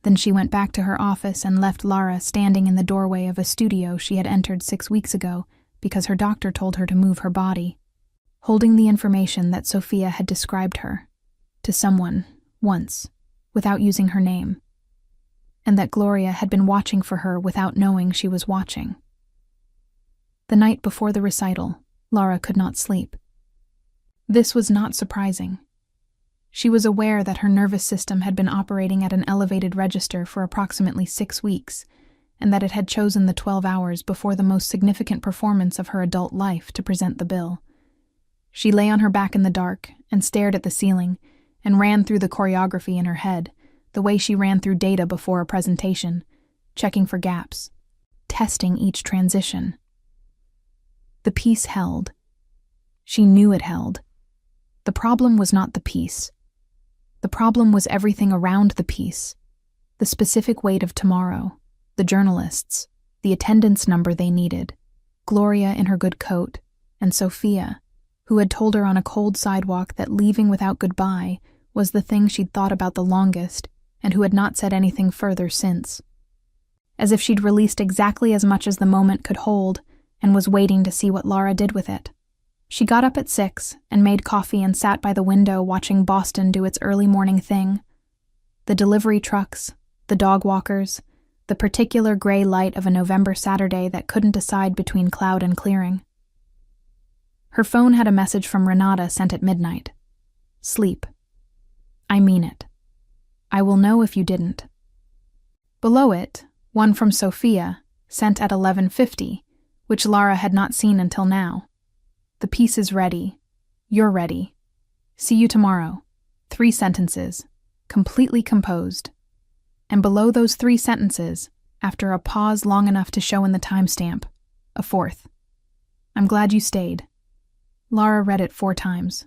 Then she went back to her office and left Lara standing in the doorway of a studio she had entered 6 weeks ago because her doctor told her to move her body, holding the information that Sophia had described her to someone, once, without using her name, and that Gloria had been watching for her without knowing she was watching. The night before the recital, Lara could not sleep. This was not surprising. She was aware that her nervous system had been operating at an elevated register for approximately 6 weeks, and that it had chosen the 12 hours before the most significant performance of her adult life to present the bill. She lay on her back in the dark and stared at the ceiling, and ran through the choreography in her head, the way she ran through data before a presentation, checking for gaps, testing each transition. The piece held. She knew it held. The problem was not the piece. The problem was everything around the piece. The specific weight of tomorrow, the journalists, the attendance number they needed, Gloria in her good coat, and Sophia, who had told her on a cold sidewalk that leaving without goodbye was the thing she'd thought about the longest, and who had not said anything further since. As if she'd released exactly as much as the moment could hold, and was waiting to see what Lara did with it. She got up at 6 and made coffee and sat by the window watching Boston do its early morning thing. The delivery trucks, the dog walkers, the particular gray light of a November Saturday that couldn't decide between cloud and clearing. Her phone had a message from Renata sent at midnight. Sleep. I mean it. I will know if you didn't. Below it, one from Sophia, sent at 11:50, which Lara had not seen until now. The piece is ready. You're ready. See you tomorrow. 3 sentences, completely composed. And below those 3 sentences, after a pause long enough to show in the timestamp, a 4th. I'm glad you stayed. Lara read it 4 times.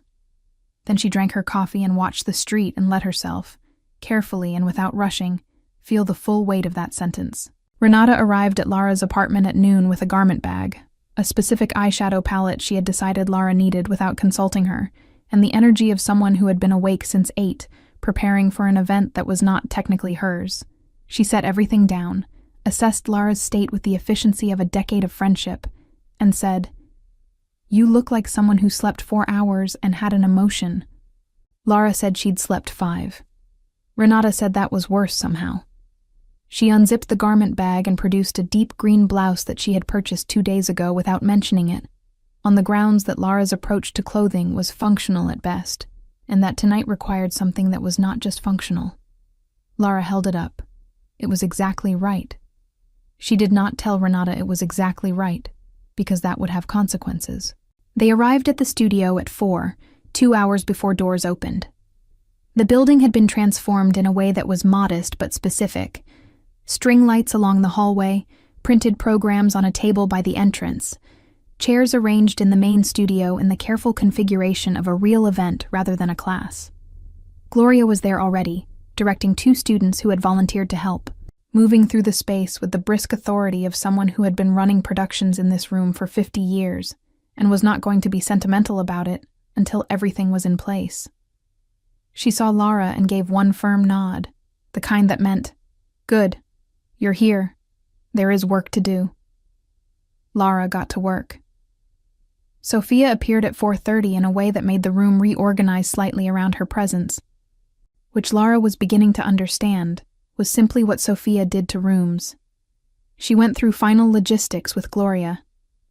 Then she drank her coffee and watched the street and let herself, carefully and without rushing, feel the full weight of that sentence. Renata arrived at Lara's apartment at noon with a garment bag, a specific eyeshadow palette she had decided Lara needed without consulting her, and the energy of someone who had been awake since 8, preparing for an event that was not technically hers. She set everything down, assessed Lara's state with the efficiency of a decade of friendship, and said, "You look like someone who slept 4 hours and had an emotion." Lara said she'd slept 5. Renata said that was worse somehow. She unzipped the garment bag and produced a deep green blouse that she had purchased 2 days ago without mentioning it, on the grounds that Lara's approach to clothing was functional at best, and that tonight required something that was not just functional. Lara held it up. It was exactly right. She did not tell Renata it was exactly right, because that would have consequences. They arrived at the studio at 4, 2 hours before doors opened. The building had been transformed in a way that was modest but specific. String lights along the hallway, printed programs on a table by the entrance, chairs arranged in the main studio in the careful configuration of a real event rather than a class. Gloria was there already, directing 2 students who had volunteered to help, moving through the space with the brisk authority of someone who had been running productions in this room for 50 years and was not going to be sentimental about it until everything was in place. She saw Lara and gave one firm nod, the kind that meant, "Good. You're here. There is work to do." Lara got to work. Sophia appeared at 4:30 in a way that made the room reorganize slightly around her presence, which Lara was beginning to understand was simply what Sophia did to rooms. She went through final logistics with Gloria,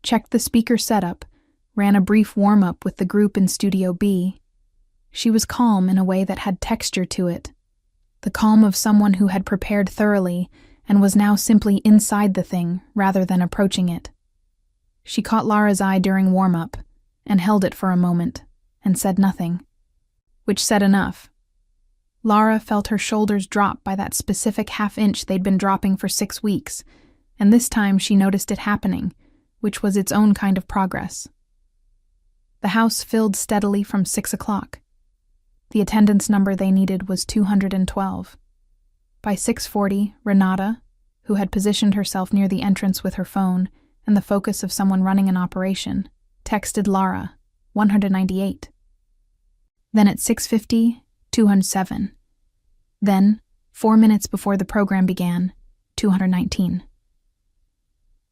checked the speaker setup, ran a brief warm-up with the group in Studio B. She was calm in a way that had texture to it, the calm of someone who had prepared thoroughly and was now simply inside the thing rather than approaching it. She caught Lara's eye during warm-up and held it for a moment and said nothing, which said enough. Lara felt her shoulders drop by that specific half-inch they'd been dropping for 6 weeks, and this time she noticed it happening, which was its own kind of progress. The house filled steadily from 6 o'clock. The attendance number they needed was 212. By 6:40, Renata, who had positioned herself near the entrance with her phone and the focus of someone running an operation, texted Lara, 198. Then at 6:50, 207. Then, 4 minutes before the program began, 219.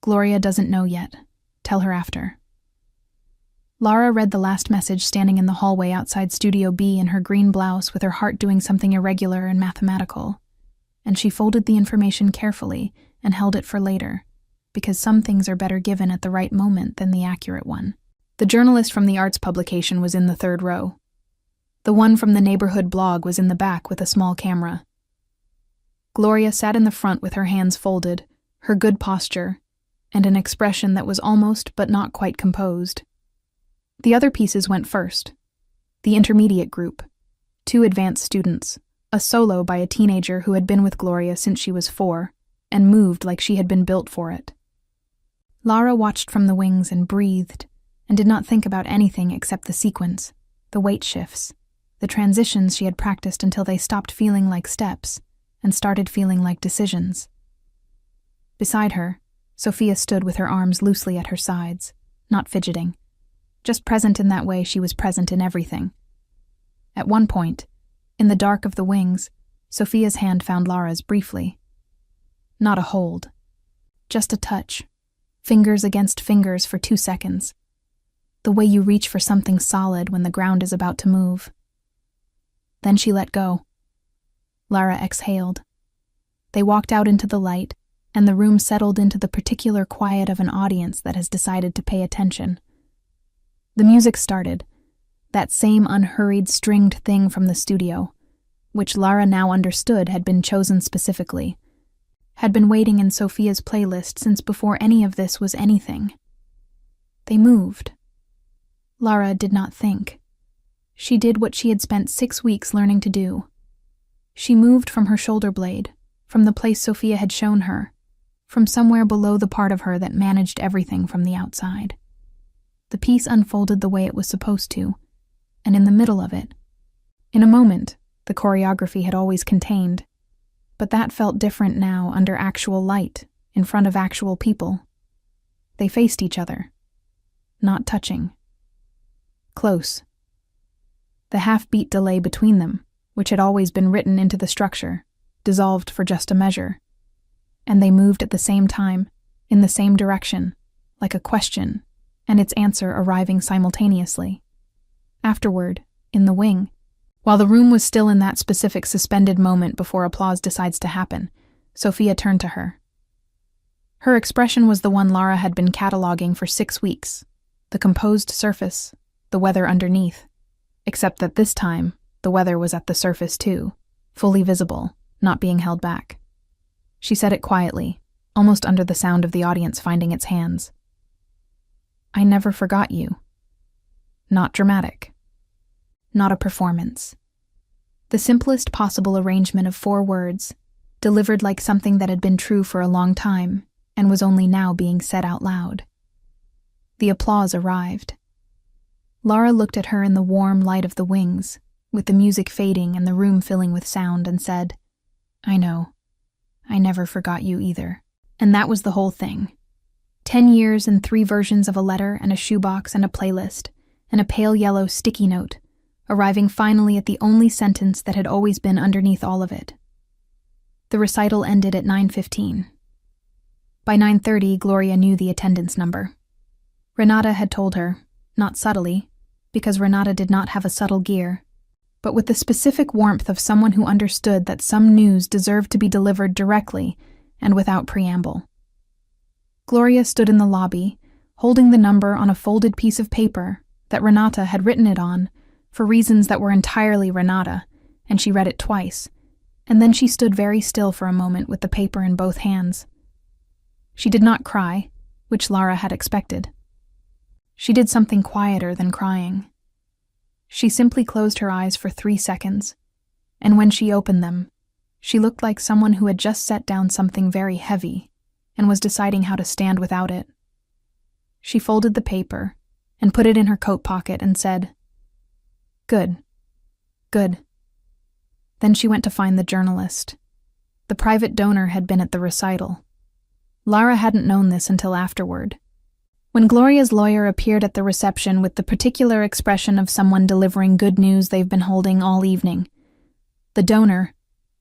Gloria doesn't know yet. Tell her after. Lara read the last message standing in the hallway outside Studio B in her green blouse with her heart doing something irregular and mathematical, and she folded the information carefully and held it for later, because some things are better given at the right moment than the accurate one. The journalist from the arts publication was in the 3rd row. The one from the neighborhood blog was in the back with a small camera. Gloria sat in the front with her hands folded, her good posture, and an expression that was almost but not quite composed. The other pieces went first. The intermediate group, 2 advanced students, a solo by a teenager who had been with Gloria since she was 4, and moved like she had been built for it. Lara watched from the wings and breathed, and did not think about anything except the sequence, the weight shifts, the transitions she had practiced until they stopped feeling like steps and started feeling like decisions. Beside her, Sophia stood with her arms loosely at her sides, not fidgeting. Just present in that way she was present in everything. At one point, in the dark of the wings, Sophia's hand found Lara's briefly. Not a hold, just a touch, fingers against fingers for 2 seconds. The way you reach for something solid when the ground is about to move. Then she let go. Lara exhaled. They walked out into the light, and the room settled into the particular quiet of an audience that has decided to pay attention. The music started, that same unhurried stringed thing from the studio, which Lara now understood had been chosen specifically, had been waiting in Sophia's playlist since before any of this was anything. They moved. Lara did not think. She did what she had spent 6 weeks learning to do. She moved from her shoulder blade, from the place Sophia had shown her, from somewhere below the part of her that managed everything from the outside. The piece unfolded the way it was supposed to, and in the middle of it, in a moment, the choreography had always contained, but that felt different now under actual light, in front of actual people. They faced each other, not touching. Close. The half-beat delay between them, which had always been written into the structure, dissolved for just a measure. And they moved at the same time, in the same direction, like a question, and its answer arriving simultaneously. Afterward, in the wing, while the room was still in that specific suspended moment before applause decides to happen, Sophia turned to her. Her expression was the one Lara had been cataloging for 6 weeks, the composed surface, the weather underneath, except that this time, the weather was at the surface too, fully visible, not being held back. She said it quietly, almost under the sound of the audience finding its hands. I never forgot you. Not dramatic. Not a performance. The simplest possible arrangement of 4 words, delivered like something that had been true for a long time and was only now being said out loud. The applause arrived. Lara looked at her in the warm light of the wings, with the music fading and the room filling with sound, and said, I know. I never forgot you either. And that was the whole thing. 10 years and 3 versions of a letter and a shoebox and a playlist, and a pale yellow sticky note, arriving finally at the only sentence that had always been underneath all of it. The recital ended at 9:15. By 9:30, Gloria knew the attendance number. Renata had told her, not subtly, because Renata did not have a subtle gear, but with the specific warmth of someone who understood that some news deserved to be delivered directly and without preamble. Gloria stood in the lobby, holding the number on a folded piece of paper that Renata had written it on for reasons that were entirely Renata, and she read it twice, and then she stood very still for a moment with the paper in both hands. She did not cry, which Lara had expected. She did something quieter than crying. She simply closed her eyes for 3 seconds, and when she opened them, she looked like someone who had just set down something very heavy and was deciding how to stand without it. She folded the paper and put it in her coat pocket and said, Good. Good. Then she went to find the journalist. The private donor had been at the recital. Lara hadn't known this until afterward. When Gloria's lawyer appeared at the reception with the particular expression of someone delivering good news they've been holding all evening, the donor,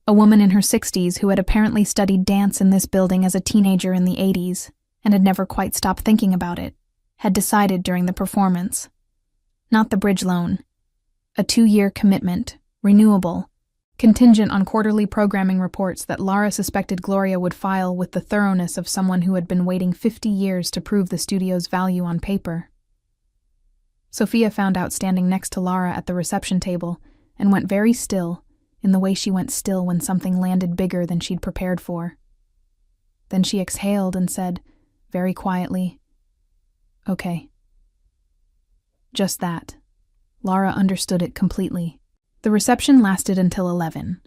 a woman in her 60s who had apparently studied dance in this building as a teenager in the 80s and had never quite stopped thinking about it, had decided during the performance. Not the bridge loan. A 2-year commitment, renewable, contingent on quarterly programming reports that Lara suspected Gloria would file with the thoroughness of someone who had been waiting 50 years to prove the studio's value on paper. Sophia found out standing next to Lara at the reception table and went very still, in the way she went still when something landed bigger than she'd prepared for. Then she exhaled and said, very quietly, Okay. Just that. Lara understood it completely. The reception lasted until 11.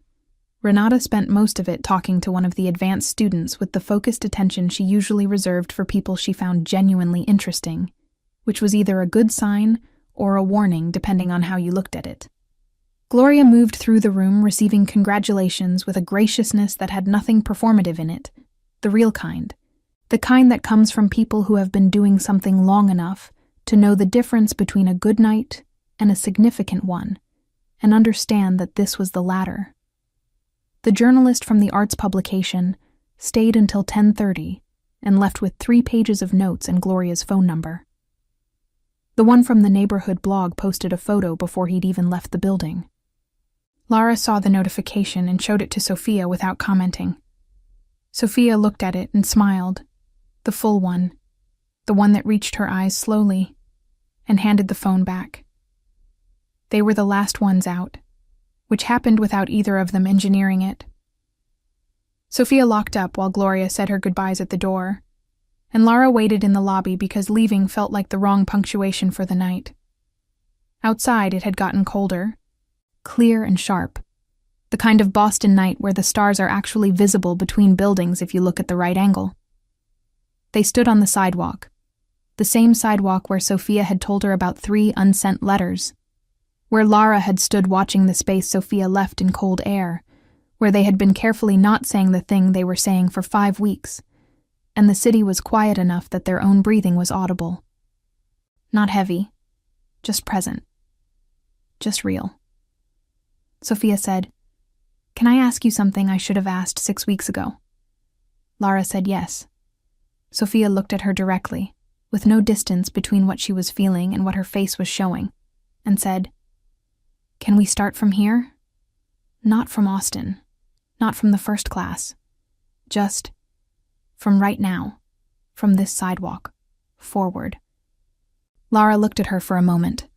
Renata spent most of it talking to one of the advanced students with the focused attention she usually reserved for people she found genuinely interesting, which was either a good sign or a warning depending on how you looked at it. Gloria moved through the room receiving congratulations with a graciousness that had nothing performative in it, the real kind. The kind that comes from people who have been doing something long enough to know the difference between a good night and a significant one, and understand that this was the latter. The journalist from the arts publication stayed until 10:30 and left with 3 pages of notes and Gloria's phone number. The one from the neighborhood blog posted a photo before he'd even left the building. Lara saw the notification and showed it to Sophia without commenting. Sophia looked at it and smiled, the full one, the one that reached her eyes slowly, and handed the phone back. They were the last ones out, which happened without either of them engineering it. Sophia locked up while Gloria said her goodbyes at the door, and Lara waited in the lobby because leaving felt like the wrong punctuation for the night. Outside it had gotten colder, clear and sharp, the kind of Boston night where the stars are actually visible between buildings if you look at the right angle. They stood on the sidewalk, the same sidewalk where Sophia had told her about 3 unsent letters, where Lara had stood watching the space Sophia left in cold air, where they had been carefully not saying the thing they were saying for 5 weeks, and the city was quiet enough that their own breathing was audible. Not heavy, just present, just real. Sophia said, "Can I ask you something I should have asked 6 weeks ago?" Lara said yes. Sophia looked at her directly, with no distance between what she was feeling and what her face was showing, and said, "Can we start from here? Not from Austin, not from the first class, just from right now, from this sidewalk, forward." Lara looked at her for a moment.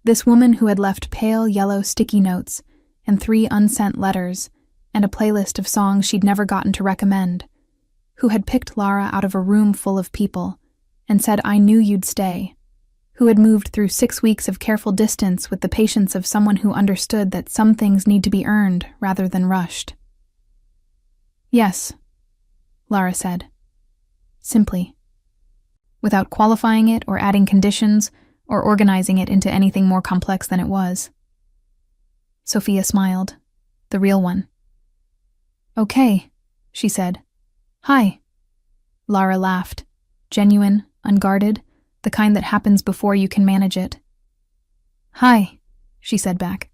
This woman who had left pale yellow sticky notes and 3 unsent letters and a playlist of songs she'd never gotten to recommend, who had picked Lara out of a room full of people and said, "I knew you'd stay," who had moved through 6 weeks of careful distance with the patience of someone who understood that some things need to be earned rather than rushed. "Yes," Lara said, simply, without qualifying it or adding conditions or organizing it into anything more complex than it was. Sophia smiled, the real one. "Okay," she said. "Hi." Lara laughed, genuine, unguarded, the kind that happens before you can manage it. "Hi," she said back.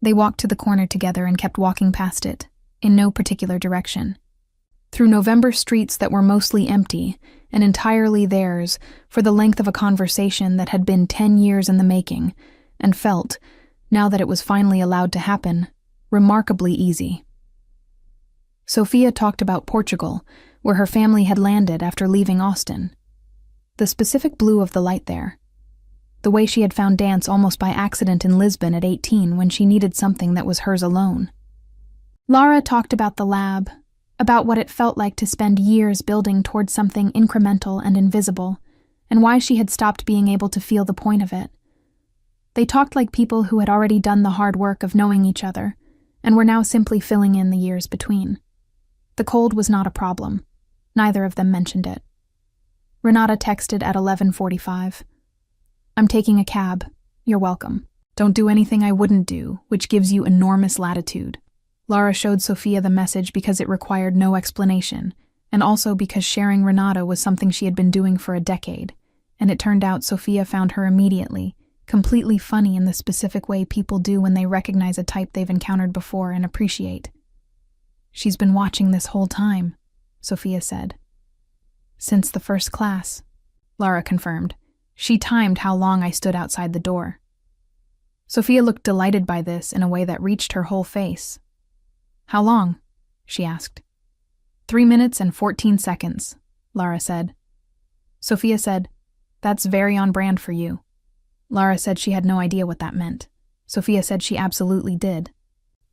They walked to the corner together and kept walking past it, in no particular direction. Through November streets that were mostly empty and entirely theirs for the length of a conversation that had been 10 years in the making and felt, now that it was finally allowed to happen, remarkably easy. Sophia talked about Portugal, where her family had landed after leaving Austin. The specific blue of the light there. The way she had found dance almost by accident in Lisbon at 18 when she needed something that was hers alone. Lara talked about the lab, about what it felt like to spend years building towards something incremental and invisible, and why she had stopped being able to feel the point of it. They talked like people who had already done the hard work of knowing each other, and were now simply filling in the years between. The cold was not a problem. Neither of them mentioned it. Renata texted at 11:45. "I'm taking a cab. You're welcome. Don't do anything I wouldn't do, which gives you enormous latitude." Lara showed Sophia the message because it required no explanation, and also because sharing Renata was something she had been doing for a decade, and it turned out Sophia found her immediately, completely funny in the specific way people do when they recognize a type they've encountered before and appreciate. "She's been watching this whole time," Sophia said. "Since the first class," Lara confirmed. "She timed how long I stood outside the door." Sophia looked delighted by this in a way that reached her whole face. "How long?" she asked. 3 minutes and 14 seconds, Lara said. Sophia said, "That's very on brand for you." Lara said she had no idea what that meant. Sophia said she absolutely did.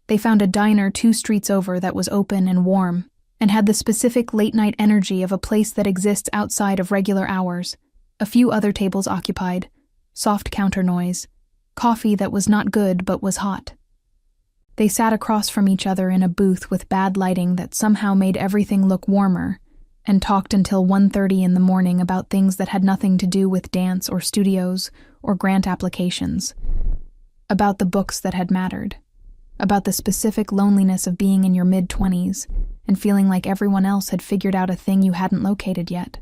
They found a diner 2 streets over that was open and warm, and had the specific late-night energy of a place that exists outside of regular hours. A few other tables occupied, soft counter noise, Coffee that was not good but was hot. They sat across from each other in a booth with bad lighting that somehow made everything look warmer, and talked until 1:30 in the morning about things that had nothing to do with dance or studios or grant applications. About the books that had mattered. About the specific loneliness of being in your mid-20s and feeling like everyone else had figured out a thing you hadn't located yet.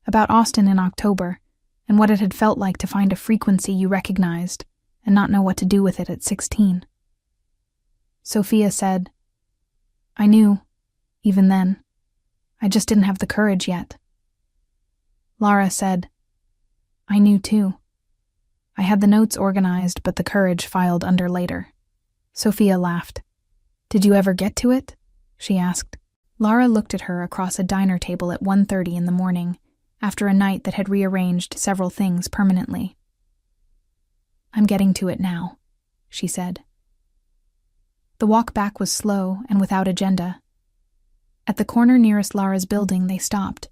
About Austin in October, and what it had felt like to find a frequency you recognized and not know what to do with it at 16. Sophia said, "I knew, even then. I just didn't have the courage yet." Lara said, "I knew too. I had the notes organized, but the courage filed under later." Sophia laughed. "Did you ever get to it?" she asked. Lara looked at her across a diner table at 1:30 in the morning, after a night that had rearranged several things permanently. "I'm getting to it now," she said. The walk back was slow and without agenda. At the corner nearest Lara's building, they stopped,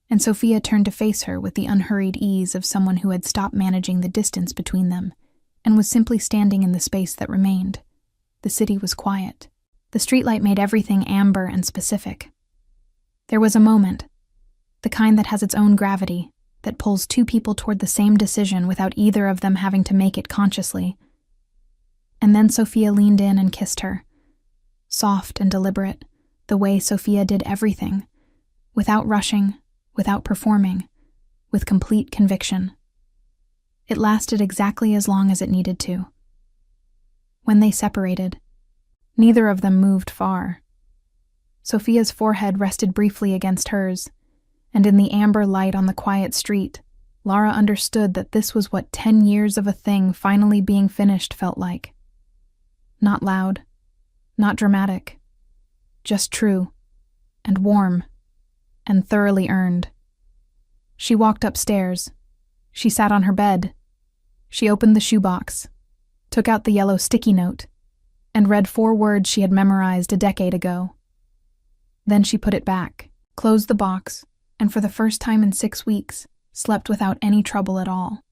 and Sophia turned to face her with the unhurried ease of someone who had stopped managing the distance between them and was simply standing in the space that remained. The city was quiet. The streetlight made everything amber and specific. There was a moment, the kind that has its own gravity, that pulls two people toward the same decision without either of them having to make it consciously. And then Sophia leaned in and kissed her, soft and deliberate, the way Sophia did everything, without rushing, without performing, with complete conviction. It lasted exactly as long as it needed to. When they separated, neither of them moved far. Sophia's forehead rested briefly against hers, and in the amber light on the quiet street, Lara understood that this was what 10 years of a thing finally being finished felt like. Not loud, not dramatic, just true, and warm, and thoroughly earned. She walked upstairs. She sat on her bed. She opened the shoebox, took out the yellow sticky note, and read 4 words she had memorized a decade ago. Then she put it back, closed the box, and for the first time in 6 weeks, slept without any trouble at all.